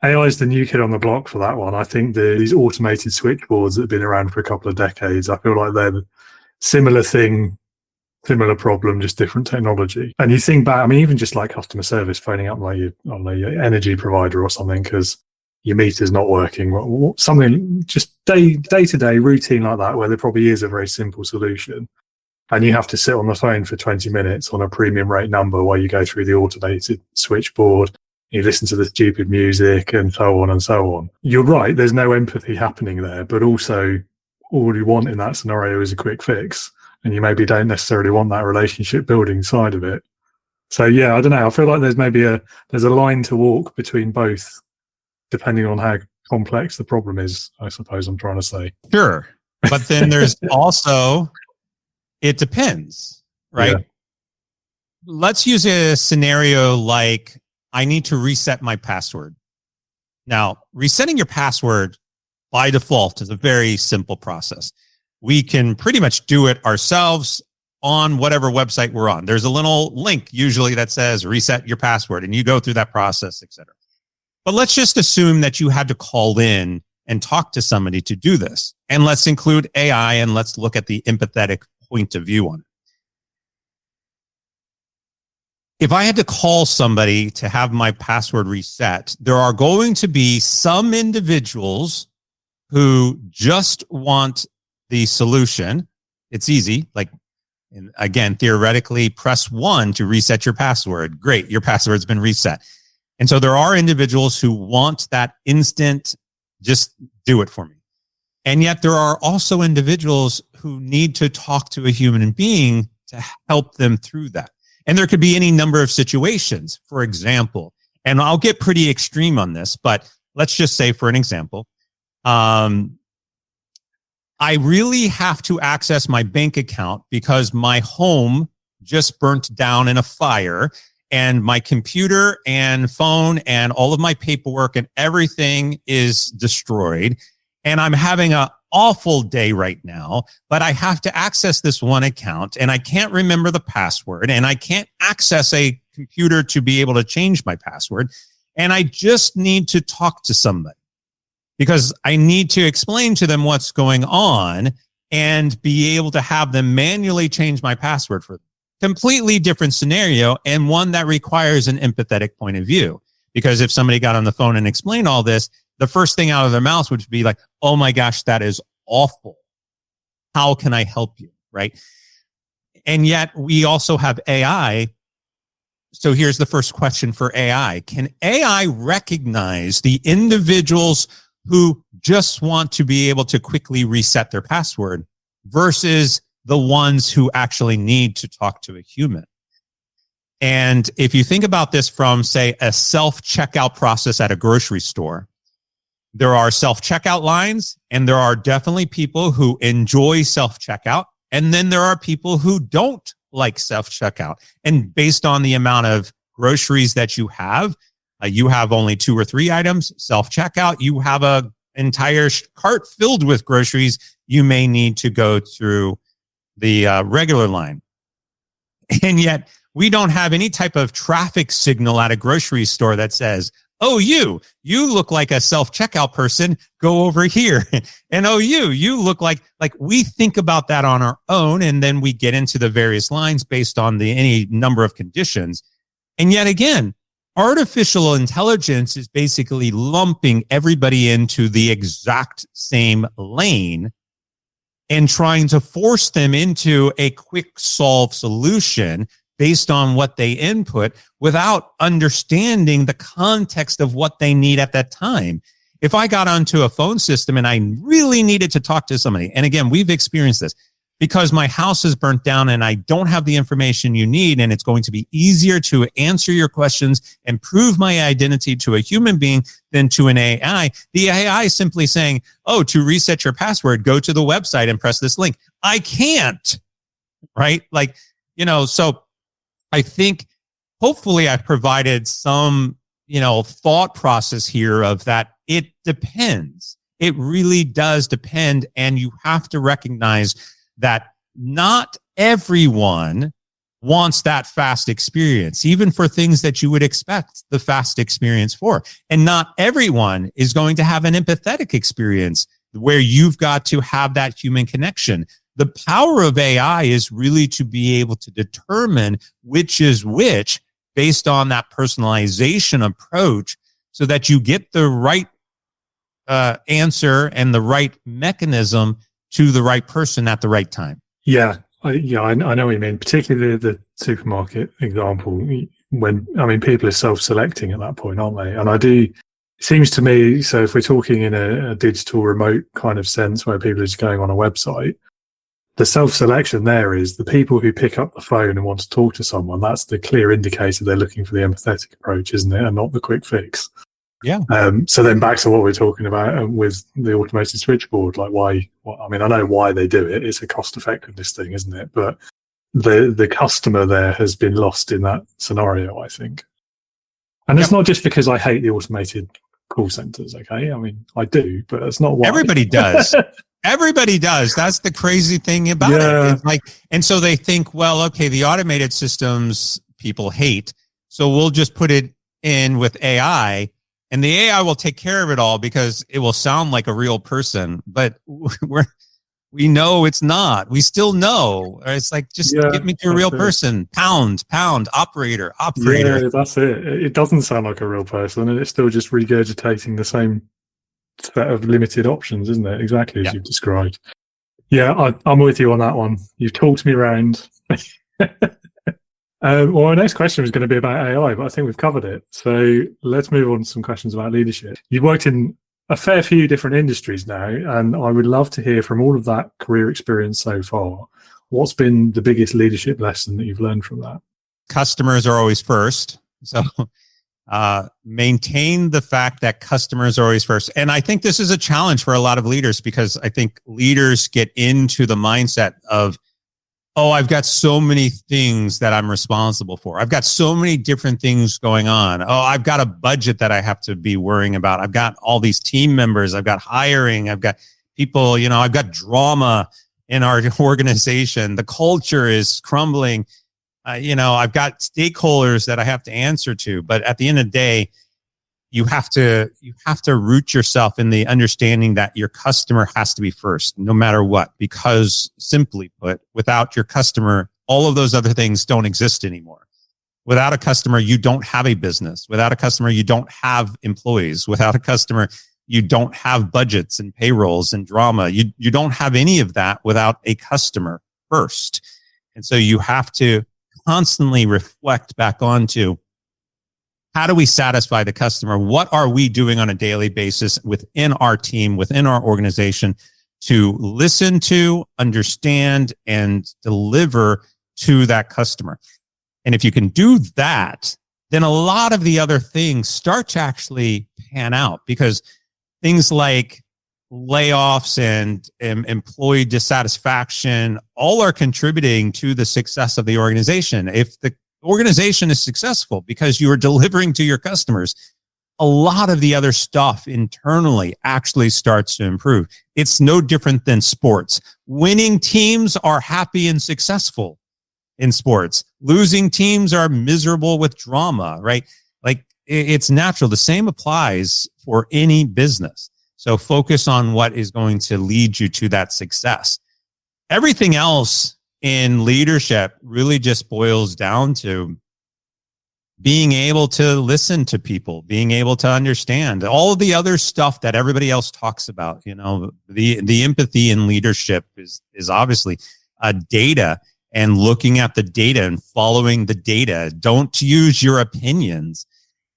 AI is the new kid on the block for that one. I think these automated switchboards that have been around for a couple of decades, I feel like they're similar thing, similar problem, just different technology. And you think back, I mean, even just like customer service, phoning up like your energy provider or something because your meter's not working, something just day-to-day routine like that, where there probably is a very simple solution. And you have to sit on the phone for 20 minutes on a premium rate number while you go through the automated switchboard, you listen to the stupid music and so on and so on. You're right, there's no empathy happening there, but also all you want in that scenario is a quick fix, and you maybe don't necessarily want that relationship building side of it. So yeah, I don't know. I feel like there's a line to walk between both, depending on how complex the problem is, I suppose I'm trying to say. Sure. But then there's also, it depends, right? Yeah. Let's use a scenario like, I need to reset my password. Now, resetting your password by default is a very simple process. We can pretty much do it ourselves on whatever website we're on. There's a little link usually that says reset your password, and you go through that process, etc. But let's just assume that you had to call in and talk to somebody to do this. And let's include AI, and let's look at the empathetic point of view on it. If I had to call somebody to have my password reset, there are going to be some individuals who just want the solution. It's easy. Like, again, theoretically, press 1 to reset your password. Great, your password's been reset. And so there are individuals who want that instant, just do it for me. And yet there are also individuals who need to talk to a human being to help them through that. And there could be any number of situations, for example, and I'll get pretty extreme on this, but let's just say, for an example, I really have to access my bank account because my home just burnt down in a fire, and my computer and phone and all of my paperwork and everything is destroyed. And I'm having an awful day right now, but I have to access this one account, and I can't remember the password, and I can't access a computer to be able to change my password. And I just need to talk to somebody because I need to explain to them what's going on and be able to have them manually change my password for them. Completely different scenario, and one that requires an empathetic point of view. Because if somebody got on the phone and explained all this, the first thing out of their mouths would be like, oh my gosh, that is awful. How can I help you? Right? And yet we also have AI. So here's the first question for AI. Can AI recognize the individuals who just want to be able to quickly reset their password versus the ones who actually need to talk to a human? And if you think about this from, say, a self-checkout process at a grocery store, there are self-checkout lines, and there are definitely people who enjoy self-checkout. And then there are people who don't like self-checkout. And based on the amount of groceries that you have only 2 or 3 items, self-checkout, you have an entire cart filled with groceries, you may need to go through the regular line. And yet we don't have any type of traffic signal at a grocery store that says, oh, you look like a self-checkout person, go over here. And oh, you look like we think about that on our own. And then we get into the various lines based on any number of conditions. And yet again, artificial intelligence is basically lumping everybody into the exact same lane and trying to force them into a quick solve solution based on what they input without understanding the context of what they need at that time. If I got onto a phone system and I really needed to talk to somebody, and again, we've experienced this, because my house is burnt down and I don't have the information you need, and it's going to be easier to answer your questions and prove my identity to a human being than to an AI. The AI is simply saying, oh, to reset your password, go to the website and press this link. I can't, right? So I think hopefully I've provided some, thought process here of that. It depends. It really does depend. And you have to recognize that not everyone wants that fast experience, even for things that you would expect the fast experience for. And not everyone is going to have an empathetic experience where you've got to have that human connection. The power of AI is really to be able to determine which is which based on that personalization approach so that you get the right answer and the right mechanism to the right person at the right time. Yeah, I know what you mean, particularly the supermarket example, when, people are self-selecting at that point, aren't they? And it seems to me, so if we're talking in a digital remote kind of sense where people are just going on a website, the self-selection there is the people who pick up the phone and want to talk to someone. That's the clear indicator they're looking for the empathetic approach, isn't it? And not the quick fix. Yeah. So then back to what we're talking about with the automated switchboard, I know why they do it. It's a cost effectiveness thing, isn't it? But the customer there has been lost in that scenario, I think. And it's not just because I hate the automated call centers, okay? I do, but that's not why. Everybody does. Everybody does. That's the crazy thing about it. And so they think, well, okay, the automated systems people hate, so we'll just put it in with AI, and the AI will take care of it all because it will sound like a real person. But we know it's not. We still know. It's like, just get me to a real person. Pound, operator. Yeah, that's it. It doesn't sound like a real person, and it's still just regurgitating the same set of limited options, isn't it? Exactly as you've described. Yeah, I'm with you on that one. You've talked me around. Well, our next question was going to be about AI, but I think we've covered it. So let's move on to some questions about leadership. You've worked in a fair few different industries now, and I would love to hear from all of that career experience so far. What's been the biggest leadership lesson that you've learned from that? Customers are always first. So maintain the fact that customers are always first. And I think this is a challenge for a lot of leaders, because I think leaders get into the mindset of, oh, I've got so many things that I'm responsible for. I've got so many different things going on. Oh, I've got a budget that I have to be worrying about. I've got all these team members. I've got hiring. I've got people, I've got drama in our organization. The culture is crumbling. I've got stakeholders that I have to answer to. But at the end of the day, you have to root yourself in the understanding that your customer has to be first, no matter what. Because simply put, without your customer, all of those other things don't exist anymore. Without a customer, you don't have a business. Without a customer, you don't have employees. Without a customer, you don't have budgets and payrolls and drama. You don't have any of that without a customer first. And so you have to constantly reflect back onto, how do we satisfy the customer? What are we doing on a daily basis within our team, within our organization, to listen to, understand, and deliver to that customer? And if you can do that, then a lot of the other things start to actually pan out, because things like layoffs and employee dissatisfaction all are contributing to the success of the organization. If the organization is successful because you are delivering to your customers, a lot of the other stuff internally actually starts to improve. It's no different than sports. Winning teams are happy and successful in sports. Losing teams are miserable with drama, right? Like, it's natural. The same applies for any business. So focus on what is going to lead you to that success. Everything else in leadership really just boils down to being able to listen to people, being able to understand all the other stuff that everybody else talks about. You know, the empathy in leadership is obviously data, and looking at the data and following the data. Don't use your opinions.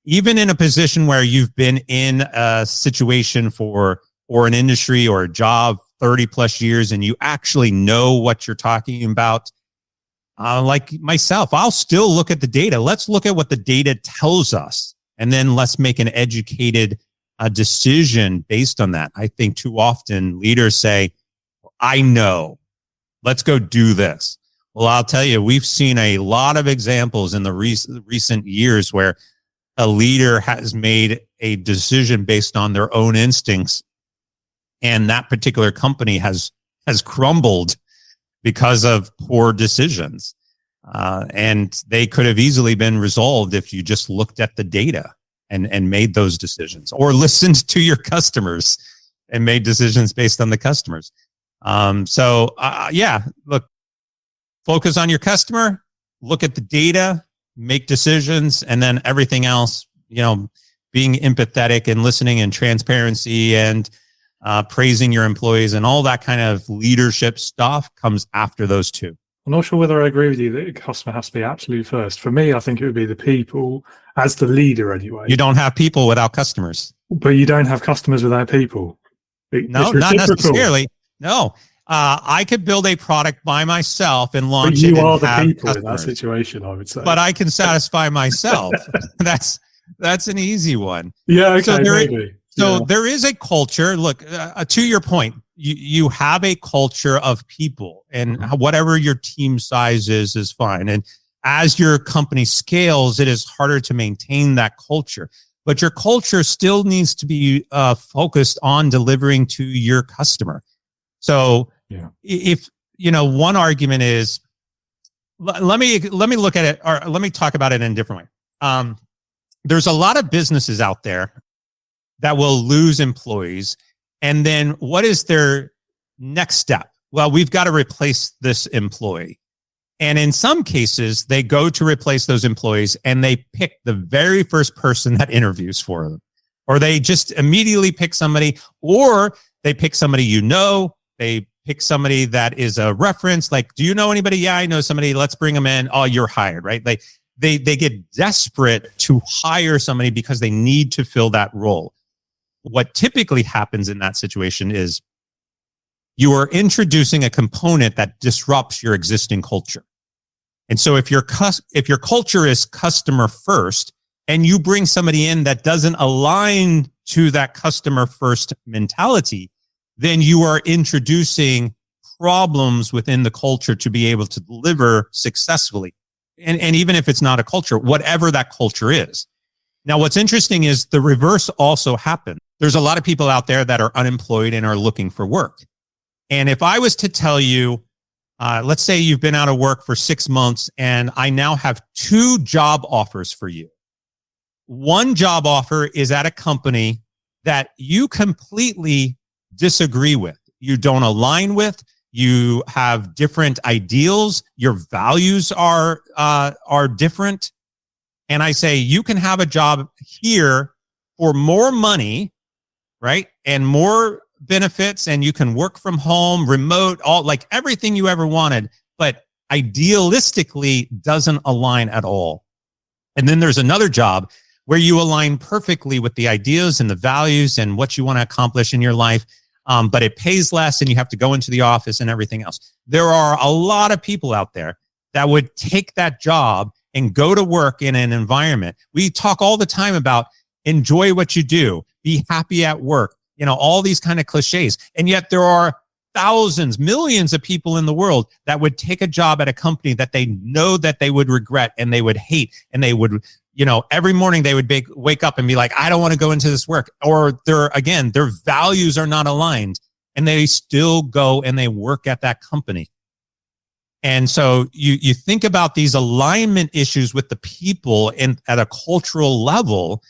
Even in a position where you've been in a situation or an industry or a job 30 plus years, and you actually know what you're talking about, like myself, I'll still look at the data. Let's look at what the data tells us, and then let's make an educated decision based on that. I think too often leaders say, I know, let's go do this. Well, I'll tell you, we've seen a lot of examples in the recent years where a leader has made a decision based on their own instincts, and that particular company has crumbled because of poor decisions. And they could have easily been resolved if you just looked at the data and made those decisions, or listened to your customers and made decisions based on the customers. Yeah, look, focus on your customer, look at the data, make decisions, and then everything else, you know, being empathetic and listening and transparency and praising your employees and all that kind of leadership stuff comes after those two. I'm not sure whether I agree with you that the customer has to be absolute first. For me, I think it would be the people as the leader anyway. You don't have people without customers. But you don't have customers without people. No, not necessarily. No. I could build a product by myself and launch it. But you are the people customers in that situation, I would say. But I can satisfy myself. That's an easy one. Yeah, okay, maybe. So there is a culture. Look, to your point, you have a culture of people, and whatever your team size is fine. And as your company scales, it is harder to maintain that culture. But your culture still needs to be focused on delivering to your customer. So if, you know, one argument is, let me look at it, or let me talk about it in a different way. There's a lot of businesses out there that will lose employees. And then what is their next step? Well, we've got to replace this employee. And in some cases, they go to replace those employees and they pick the very first person that interviews for them. Or they just immediately pick somebody, or they pick somebody, you know, they pick somebody that is a reference. Like, do you know anybody? Yeah, I know somebody. Let's bring them in. Oh, you're hired, right? They get desperate to hire somebody because they need to fill that role. What typically happens in that situation is you are introducing a component that disrupts your existing culture. And so if your culture is customer first, and you bring somebody in that doesn't align to that customer first mentality, then you are introducing problems within the culture to be able to deliver successfully. And even if it's not a culture, whatever that culture is. Now, what's interesting is the reverse also happens. There's a lot of people out there that are unemployed and are looking for work. And if I was to tell you, let's say you've been out of work for 6 months and I now have 2 job offers for you. One job offer is at a company that you completely disagree with, you don't align with, you have different ideals, your values are different. And I say, you can have a job here for more money, right? And more benefits, and you can work from home, remote, all, like everything you ever wanted. But idealistically doesn't align at all. And then there's another job where you align perfectly with the ideas and the values and what you want to accomplish in your life. But it pays less and you have to go into the office and everything else. There are a lot of people out there that would take that job and go to work in an environment. We talk all the time about enjoy what you do, be happy at work, all these kind of cliches. And yet there are thousands, millions of people in the world that would take a job at a company that they know that they would regret and they would hate, and they would, every morning they would wake up and be like, I don't want to go into this work. Or their values are not aligned, and they still go and they work at that company. And so you think about these alignment issues with the people at a cultural level,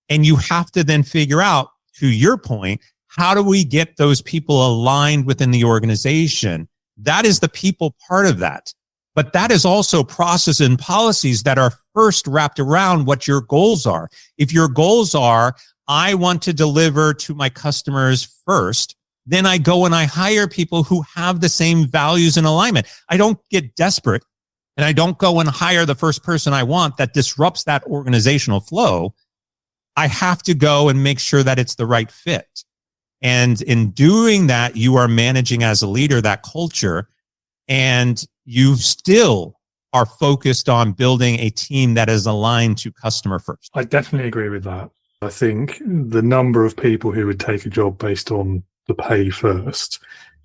and you have to then figure out, to your point, how do we get those people aligned within the organization? That is the people part of that. But that is also process and policies that are first wrapped around what your goals are. If your goals are, I want to deliver to my customers first, then I go and I hire people who have the same values and alignment. I don't get desperate and I don't go and hire the first person I want that disrupts that organizational flow. I have to go and make sure that it's the right fit. And in doing that, you are managing as a leader that culture, and you still are focused on building a team that is aligned to customer first. I definitely agree with that. I think the number of people who would take a job based on the pay first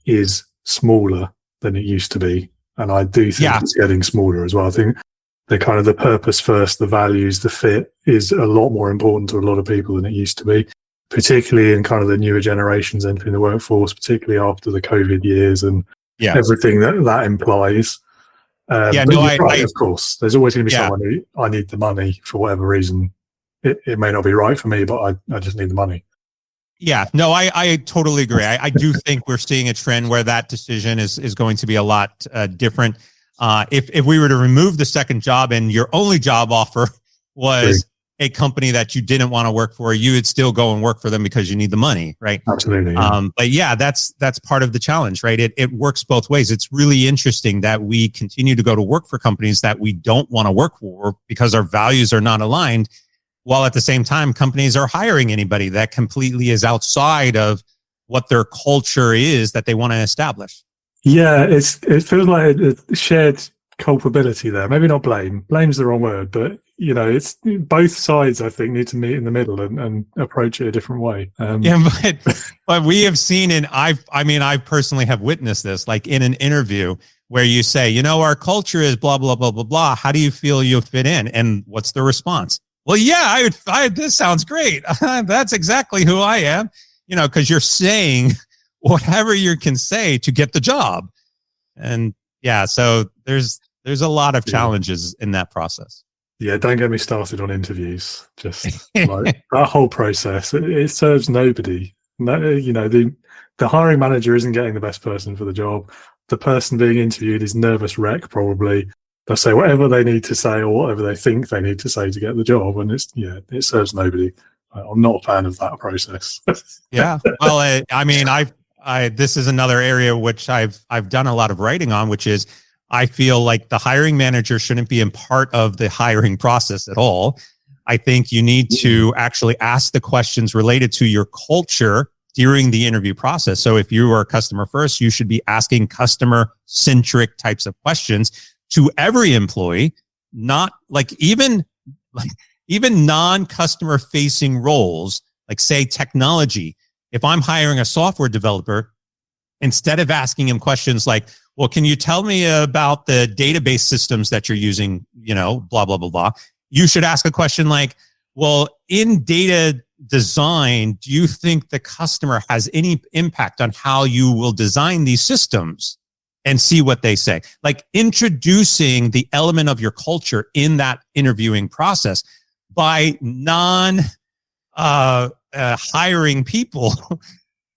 is smaller than it used to be. And I do think it's getting smaller as well. I think the purpose first, the values, the fit is a lot more important to a lot of people than it used to be, particularly in kind of the newer generations entering the workforce, particularly after the COVID years and everything that implies. Of course, there's always going to be someone who, I need the money for whatever reason. It may not be right for me, but I just need the money. Yeah, no, I totally agree. I do think we're seeing a trend where that decision is going to be a lot different. If we were to remove the second job and your only job offer was a company that you didn't want to work for, you would still go and work for them because you need the money, right? Absolutely. But that's part of the challenge, right? It works both ways. It's really interesting that we continue to go to work for companies that we don't want to work for because our values are not aligned, while at the same time, companies are hiring anybody that completely is outside of what their culture is that they want to establish. Yeah, it feels like a shared culpability there. Maybe not blame. Blame's the wrong word, but it's both sides, I think, need to meet in the middle and approach it a different way. But we have seen, and I personally have witnessed this, like in an interview where you say, our culture is blah, blah, blah, blah, blah. How do you feel you'll fit in? And what's the response? Well, yeah, this sounds great. That's exactly who I am, because you're saying whatever you can say to get the job. And so there's a lot of challenges in that process. Yeah, don't get me started on interviews. Just like that whole process, it serves nobody. No, the hiring manager isn't getting the best person for the job. The person being interviewed is nervous wreck, probably. They'll say whatever they need to say or whatever they think they need to say to get the job, and it serves nobody. I'm not a fan of that process. Yeah, well, this is another area which I've done a lot of writing on, which is I feel like the hiring manager shouldn't be in part of the hiring process at all. I think you need to actually ask the questions related to your culture during the interview process. So if you are customer first, you should be asking customer-centric types of questions to every employee, not even non-customer facing roles, like say technology. If I'm hiring a software developer, instead of asking him questions like, well, can you tell me about the database systems that you're using, blah, blah, blah, blah. You should ask a question like, well, in data design, do you think the customer has any impact on how you will design these systems? And see what they say. Like introducing the element of your culture in that interviewing process by hiring people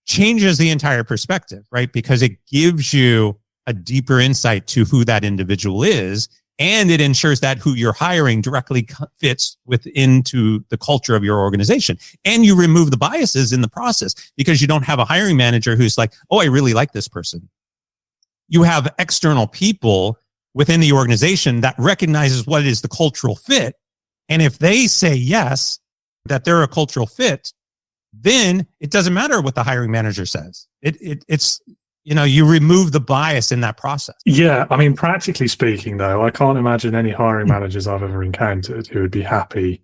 changes the entire perspective, right? Because it gives you a deeper insight to who that individual is, and it ensures that who you're hiring directly fits into the culture of your organization. And you remove the biases in the process because you don't have a hiring manager who's like, oh, I really like this person. You have external people within the organization that recognizes what is the cultural fit. And if they say yes, that they're a cultural fit, then it doesn't matter what the hiring manager says. It's, you remove the bias in that process. Yeah. I mean, practically speaking, though, I can't imagine any hiring managers I've ever encountered who would be happy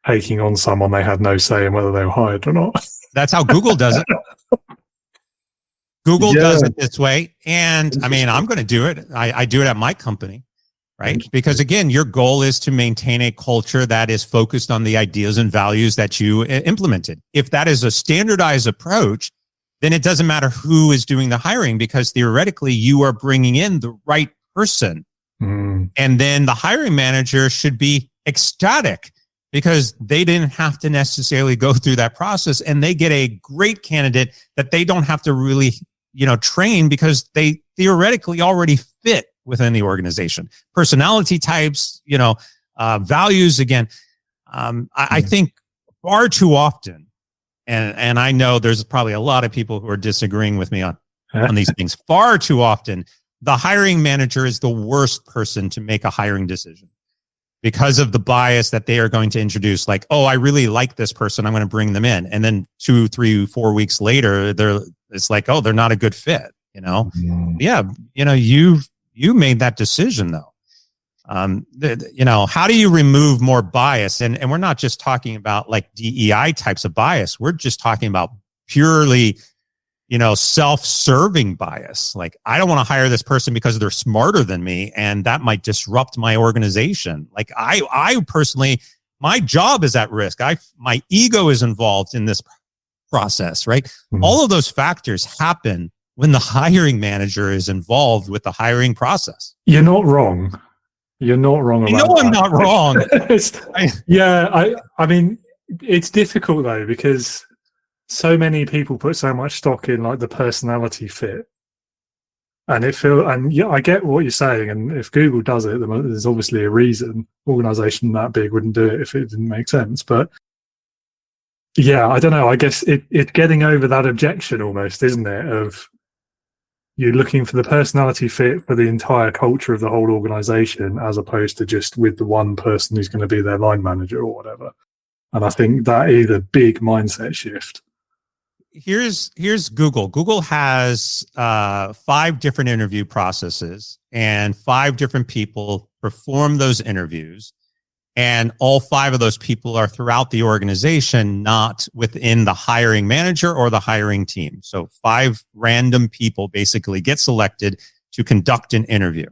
taking on someone they had no say in whether they were hired or not. That's how Google does it. Google does it this way. And I mean, I'm going to do it. I do it at my company, right? Because again, your goal is to maintain a culture that is focused on the ideas and values that you implemented. If that is a standardized approach, then it doesn't matter who is doing the hiring, because theoretically you are bringing in the right person. And then the hiring manager should be ecstatic because they didn't have to necessarily go through that process, and they get a great candidate that they don't have to really, train, because they theoretically already fit within the organization. Personality types, values. Again, I think far too often, and I know there's probably a lot of people who are disagreeing with me on these things. Far too often, the hiring manager is the worst person to make a hiring decision, because of the bias that they are going to introduce. Like, oh, I really like this person, I'm going to bring them in. And then 2, 3, 4 weeks later, it's like, oh, they're not a good fit, Yeah, you made that decision though. How do you remove more bias? And we're not just talking about like DEI types of bias. We're just talking about purely, self-serving bias. Like, I don't want to hire this person because they're smarter than me, and that might disrupt my organization. Like, I personally, my job is at risk. My ego is involved in this process, right? All of those factors happen when the hiring manager is involved with the hiring process. You're not wrong. You're not wrong about that. I'm not wrong. I mean, it's difficult though, because so many people put so much stock in like the personality fit, and I get what you're saying. And if Google does it, there's obviously a reason. Organization that big wouldn't do it if it didn't make sense. But yeah, I don't know. I guess it's getting over that objection almost, isn't it? Of you're looking for the personality fit for the entire culture of the whole organization, as opposed to just with the one person who's going to be their line manager or whatever. And I think that is a big mindset shift. Here's Google. Google has 5 different interview processes, and 5 different people perform those interviews. And all 5 of those people are throughout the organization, not within the hiring manager or the hiring team. So 5 random people basically get selected to conduct an interview.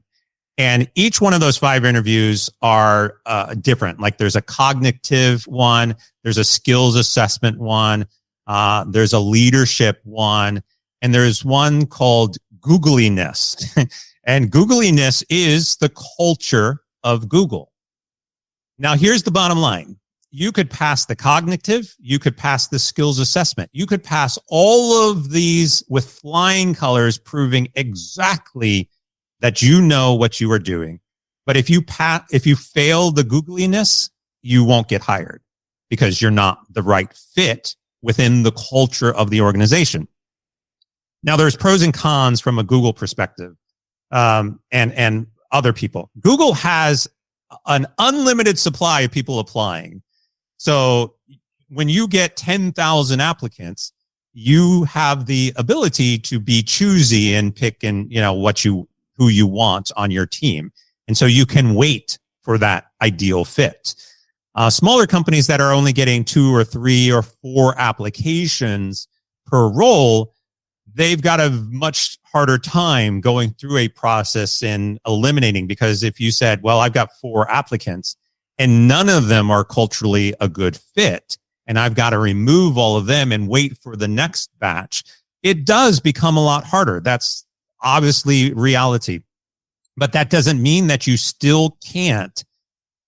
And each one of those 5 interviews are different. Like, there's a cognitive one, there's a skills assessment one, there's a leadership one, and there's one called Googliness. And Googliness is the culture of Google. Now, here's the bottom line. You could pass the cognitive, you could pass the skills assessment, you could pass all of these with flying colors, proving exactly that you know what you are doing. But if you fail the Googliness, you won't get hired, because you're not the right fit within the culture of the organization. Now, there's pros and cons from a Google perspective, and other people. Google has an unlimited supply of people applying. So when you get 10,000 applicants, you have the ability to be choosy and pick who you want on your team. And so you can wait for that ideal fit. Smaller companies that are only getting 2 or 3 or 4 applications per role, they've got a much harder time going through a process and eliminating, because if you said, well, I've got 4 applicants and none of them are culturally a good fit, and I've got to remove all of them and wait for the next batch, it does become a lot harder. That's obviously reality. But that doesn't mean that you still can't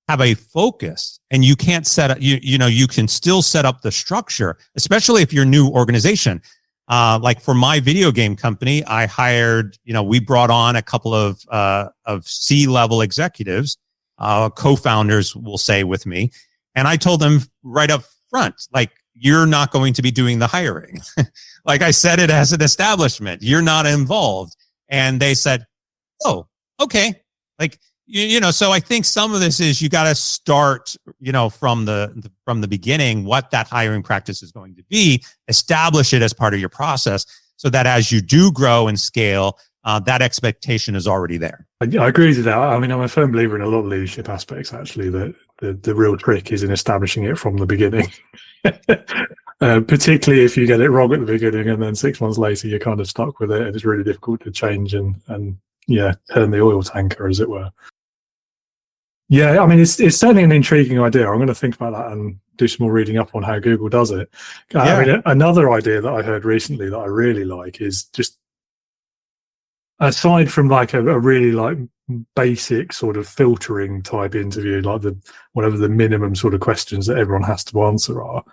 have a focus, and you can't set up, you can still set up the structure, especially if you're a new organization. Like for my video game company, I hired, we brought on a couple of C-level executives, co-founders will say with me. And I told them right up front, like, you're not going to be doing the hiring. Like, I said it as an establishment, you're not involved. And they said, oh, okay. Like, so I think some of this is you got to start, from the beginning, what that hiring practice is going to be, establish it as part of your process so that as you do grow and scale, that expectation is already there. I agree with that. I mean, I'm a firm believer in a lot of leadership aspects, actually, that the real trick is in establishing it from the beginning. Particularly if you get it wrong at the beginning and then 6 months later you're kind of stuck with it and it's really difficult to change and turn the oil tanker, as it were. Yeah, I mean, it's certainly an intriguing idea. I'm going to think about that and do some more reading up on how Google does it. I mean, another idea that I heard recently that I really like is just, aside from like a really like basic sort of filtering type interview, like whatever the minimum sort of questions that everyone has to answer are,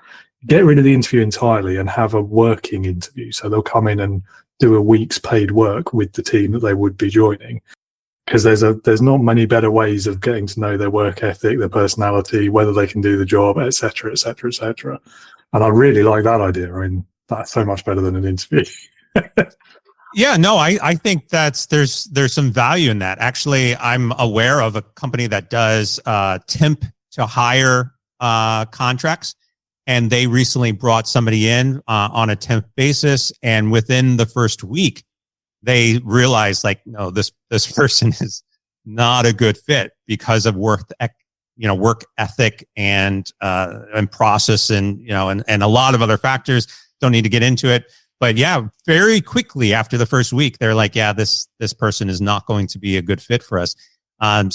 get rid of the interview entirely and have a working interview. So they'll come in and do a week's paid work with the team that they would be joining. Because there's not many better ways of getting to know their work ethic, their personality, whether they can do the job, etc., etc., etc. And I really like that idea. I mean, that's so much better than an interview. Yeah, no, I think there's some value in that. Actually, I'm aware of a company that does temp to hire contracts, and they recently brought somebody in on a temp basis, and within the first week, they realized, like, no, this person is not a good fit because of work ethic and process and a lot of other factors. Don't need to get into it, but yeah, very quickly after the first week, they're like, yeah, this person is not going to be a good fit for us.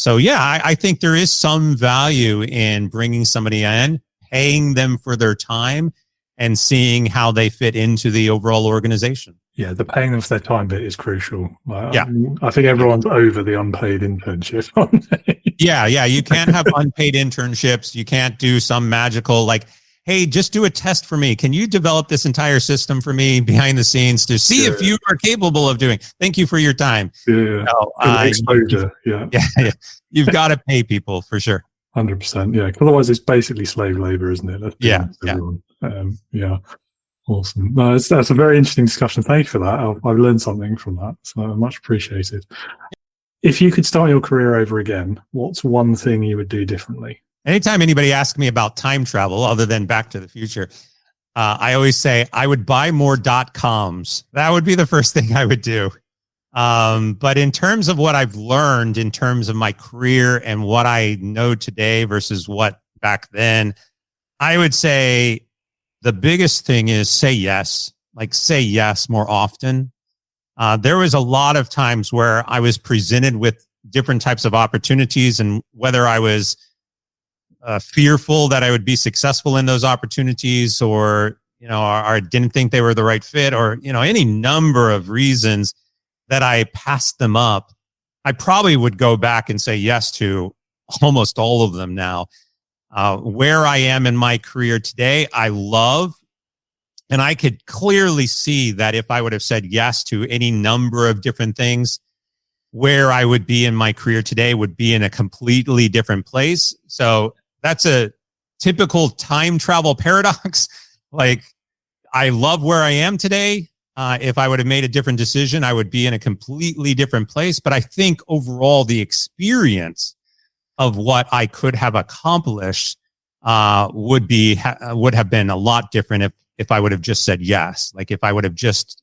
So yeah, I think there is some value in bringing somebody in, paying them for their time, and seeing how they fit into the overall organization. Yeah, the paying them for their time bit is crucial. I think everyone's over the unpaid internship. Yeah. You can't have unpaid internships. You can't do some magical, like, hey, just do a test for me. Can you develop this entire system for me behind the scenes to see if you are capable of doing? Thank you for your time. Yeah. Exposure. Yeah. You've got to pay people for sure. 100%. Yeah. Otherwise, it's basically slave labor, isn't it? Yeah. Yeah. Awesome. No, that's a very interesting discussion. Thank you for that. I've learned something from that, so much appreciated. If you could start your career over again, what's one thing you would do differently? Anytime anybody asks me about time travel, other than Back to the Future, I always say I would buy more .coms. That would be the first thing I would do. But in terms of what I've learned in terms of my career and what I know today versus what back then, I would say the biggest thing is say yes more often. There was a lot of times where I was presented with different types of opportunities, and whether I was fearful that I would be successful in those opportunities, or I didn't think they were the right fit, or any number of reasons that I passed them up, I probably would go back and say yes to almost all of them now. Where I am in my career today, I love, and I could clearly see that if I would have said yes to any number of different things, where I would be in my career today would be in a completely different place. So that's a typical time travel paradox. Like, I love where I am today. If I would have made a different decision, I would be in a completely different place. But I think overall, the experience of what I could have accomplished would have been a lot different if I would have just said yes. Like, if I would have just,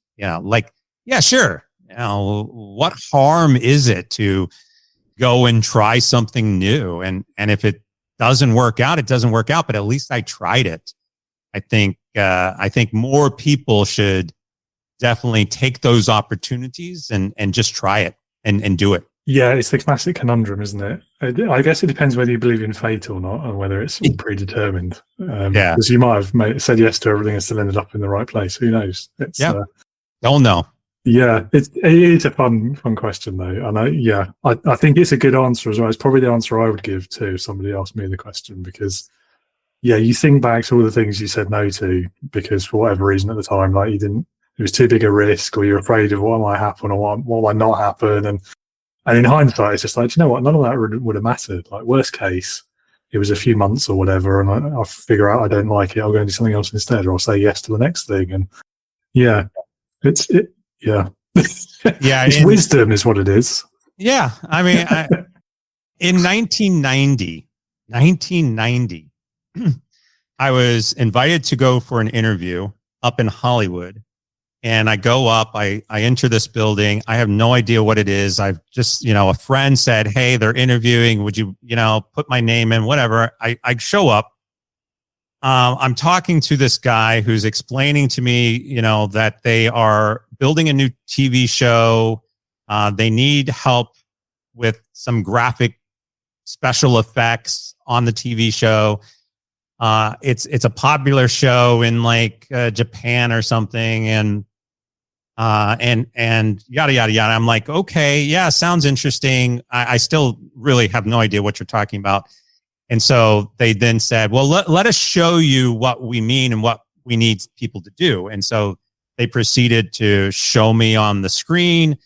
sure. What harm is it to go and try something new? And if it doesn't work out, it doesn't work out, but at least I tried it. I think more people should definitely take those opportunities and just try it and do it. Yeah, it's the classic conundrum, isn't it? I guess it depends whether you believe in fate or not, and whether it's all predetermined. Because you might have said yes to everything and still ended up in the right place. Who knows? Don't know. Yeah, it is a fun question though, and I think it's a good answer as well. It's probably the answer I would give too if somebody asked me the question, because you think back to all the things you said no to because for whatever reason at the time, like it was too big a risk, or you're afraid of what might happen or what might not happen, and in hindsight, it's just like, you know what? None of that would have mattered. Like, worst case, it was a few months or whatever, and I'll figure out I don't like it. I'll go and do something else instead, or I'll say yes to the next thing. And it's wisdom is what it is. Yeah, I mean, in 1990, I was invited to go for an interview up in Hollywood. And I go up, I enter this building. I have no idea what it is. I've just, a friend said, hey, they're interviewing. Would you, put my name in, whatever. I show up. I'm talking to this guy who's explaining to me, that they are building a new TV show. They need help with some graphic special effects on the TV show. It's a popular show in like Japan or something, and yada yada yada. I'm like, okay, yeah, sounds interesting. I still really have no idea what you're talking about. And so they then said, well, let us show you what we mean and what we need people to do. And so they proceeded to show me on the screen,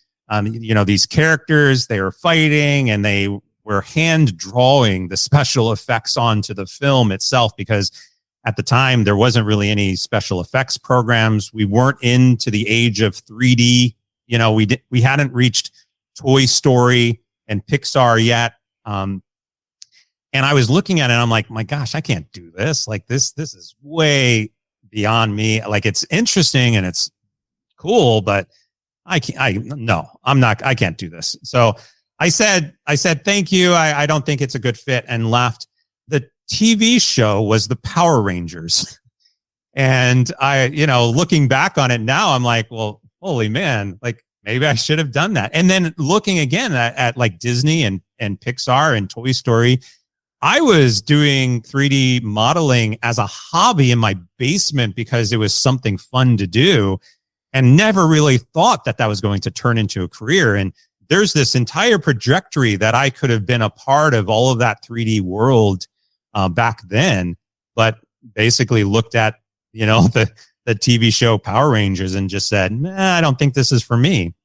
these characters, they were fighting, and they were hand drawing the special effects onto the film itself, because at the time there wasn't really any special effects programs. We weren't into the age of 3D. We hadn't reached Toy Story and Pixar yet. And I was looking at it and I'm like, my gosh, I can't do this. Like this is way beyond me. Like, it's interesting and it's cool, but I can't do this. So I said, thank you. I don't think it's a good fit, and left. The TV show was the Power Rangers. And looking back on it now, I'm like, well, holy man, like maybe I should have done that. And then looking again at like Disney and Pixar and Toy Story, I was doing 3D modeling as a hobby in my basement because it was something fun to do, and never really thought that was going to turn into a career. And there's this entire trajectory that I could have been a part of all of that 3D world back then, but basically looked at, the TV show Power Rangers and just said, I don't think this is for me.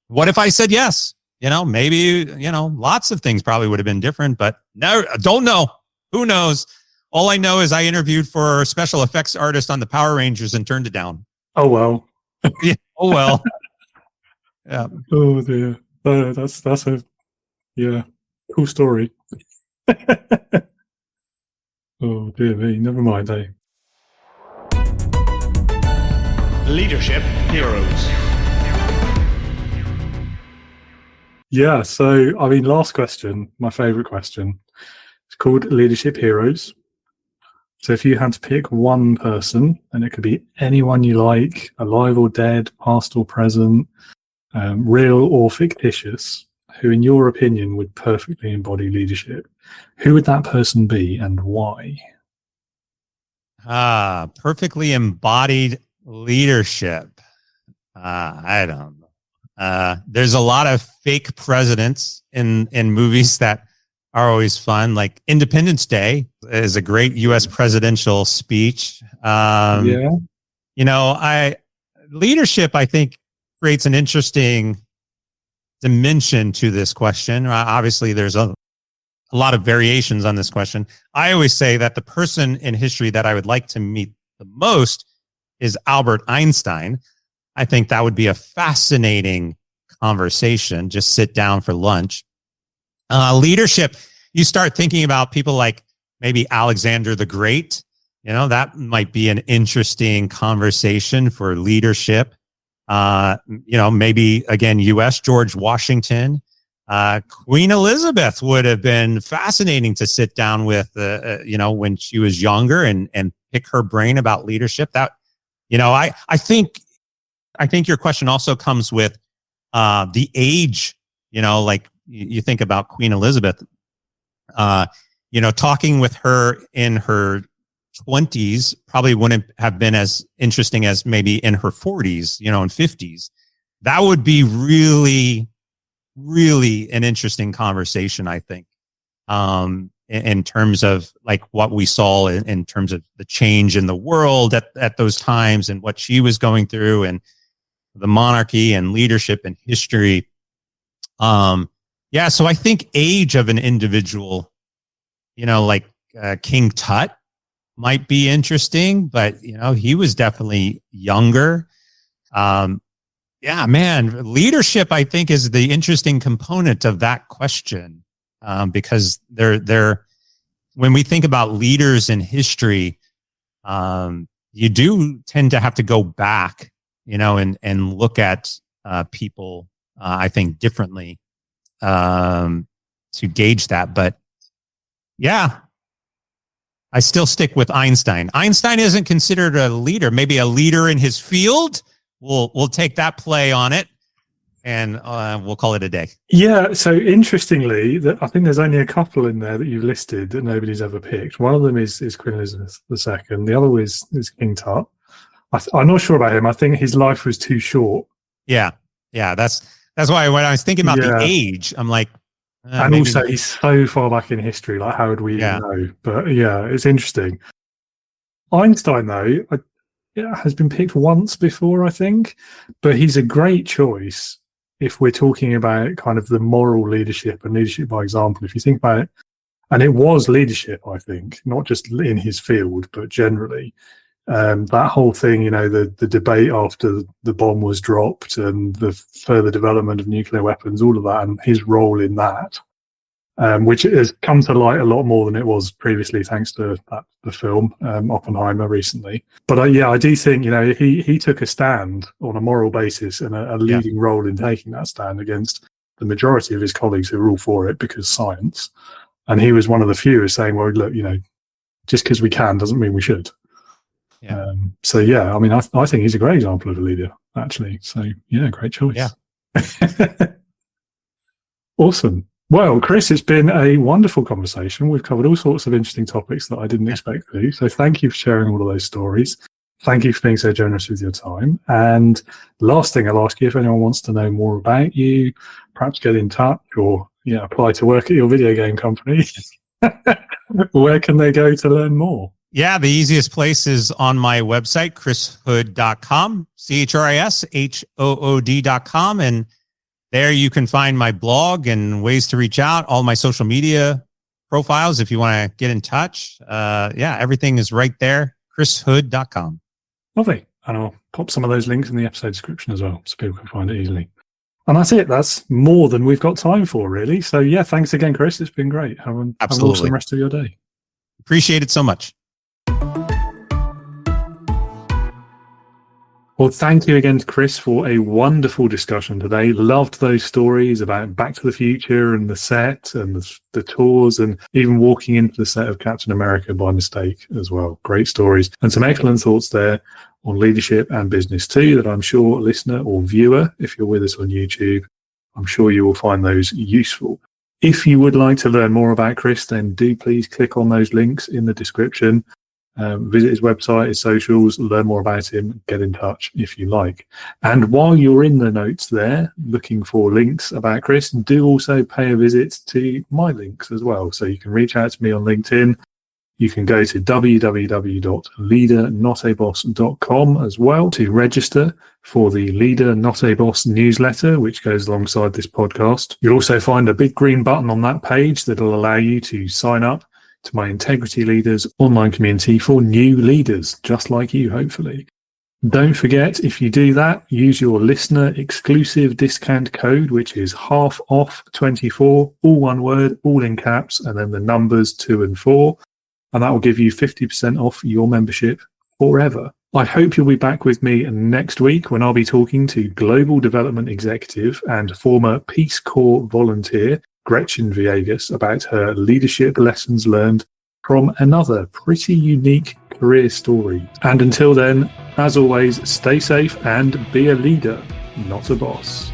What if I said yes? Maybe, lots of things probably would have been different, but no, I don't know. Who knows? All I know is I interviewed for a special effects artist on the Power Rangers and turned it down. Oh, well. Yeah. Oh, well. Yeah. Oh, dear. That's a, cool story. Oh, dear me. Never mind, eh? Leadership heroes. Yeah, so, last question, my favorite question. It's called Leadership Heroes. So if you had to pick one person, and it could be anyone you like, alive or dead, past or present, real or fictitious, who in your opinion would perfectly embody leadership, who would that person be and why? Perfectly embodied leadership. I don't know. There's a lot of fake presidents in movies that are always fun. Like Independence Day is a great U.S. presidential speech. Leadership, I think, creates an interesting dimension to this question. Obviously, there's a lot of variations on this question. I always say that the person in history that I would like to meet the most is Albert Einstein. I think that would be a fascinating conversation. Just sit down for lunch. Leadership, you start thinking about people like maybe Alexander the Great. That might be an interesting conversation for leadership. Maybe again, U.S. George Washington. Queen Elizabeth would have been fascinating to sit down with, when she was younger and pick her brain about leadership. That, I think your question also comes with the age. Like you think about Queen Elizabeth. Talking with her in her 20s probably wouldn't have been as interesting as maybe in her 40s, and 50s. That would be really, really an interesting conversation, I think, in terms of like what we saw in terms of the change in the world at those times and what she was going through and the monarchy and leadership and history. So I think age of an individual, like King Tut might be interesting, but he was definitely younger. Leadership, I think, is the interesting component of that question. because they're when we think about leaders in history, you do tend to have to go back, and look at people, I think, differently to gauge that. But yeah, I still stick with Einstein. Einstein isn't considered a leader. Maybe a leader in his field. We'll take that play on it, and we'll call it a day. Yeah. So interestingly, I think there's only a couple in there that you've listed that nobody's ever picked. One of them is Queen Elizabeth II. The other is King Tut. I'm not sure about him. I think his life was too short. Yeah. That's why when I was thinking about the age, I'm like, and maybe. Also, he's so far back in history. Like, how would we even know? But yeah, it's interesting. Einstein, though, has been picked once before, I think, but he's a great choice if we're talking about kind of the moral leadership and leadership by example. If you think about it, and it was leadership, I think, not just in his field, but generally. That whole thing, the debate after the bomb was dropped and the further development of nuclear weapons, all of that, and his role in that, which has come to light a lot more than it was previously, thanks to the film Oppenheimer recently. But I do think he took a stand on a moral basis and a leading role in taking that stand against the majority of his colleagues who were all for it because science. And he was one of the few who was saying, well, look, just because we can doesn't mean we should. Yeah. I think he's a great example of a leader, actually. So great choice. Yeah. Awesome. Well, Chris, it's been a wonderful conversation. We've covered all sorts of interesting topics that I didn't expect to. So thank you for sharing all of those stories. Thank you for being so generous with your time. And last thing I'll ask you, if anyone wants to know more about you, perhaps get in touch or apply to work at your video game company, where can they go to learn more? Yeah, the easiest place is on my website, chrishood.com, CHRISHOOD.com. And there you can find my blog and ways to reach out, all my social media profiles if you want to get in touch. Everything is right there, chrishood.com. Lovely. And I'll pop some of those links in the episode description as well so people can find it easily. And that's it. That's more than we've got time for, really. So, thanks again, Chris. It's been great. Have an awesome rest of your day. Appreciate it so much. Well, thank you again to Chris for a wonderful discussion today. Loved those stories about Back to the Future and the set and the tours and even walking into the set of Captain America by mistake as well. Great stories and some excellent thoughts there on leadership and business too that I'm sure listener or viewer, if you're with us on YouTube, I'm sure you will find those useful. If you would like to learn more about Chris, then do please click on those links in the description. Visit his website, his socials, learn more about him, get in touch if you like. And while you're in the notes there, looking for links about Chris, do also pay a visit to my links as well. So you can reach out to me on LinkedIn. You can go to www.leadernotaboss.com as well to register for the Leader Not a Boss newsletter, which goes alongside this podcast. You'll also find a big green button on that page that'll allow you to sign up to my Integrity Leaders online community for new leaders, just like you, hopefully. Don't forget, if you do that, use your listener exclusive discount code, which is halfoff24, all one word, all in caps, and then the numbers 2 and 4. And that will give you 50% off your membership forever. I hope you'll be back with me next week when I'll be talking to Global Development Executive and former Peace Corps volunteer, Gretchen Villegas, about her leadership lessons learned from another pretty unique career story. And until then, as always, stay safe and be a leader, not a boss.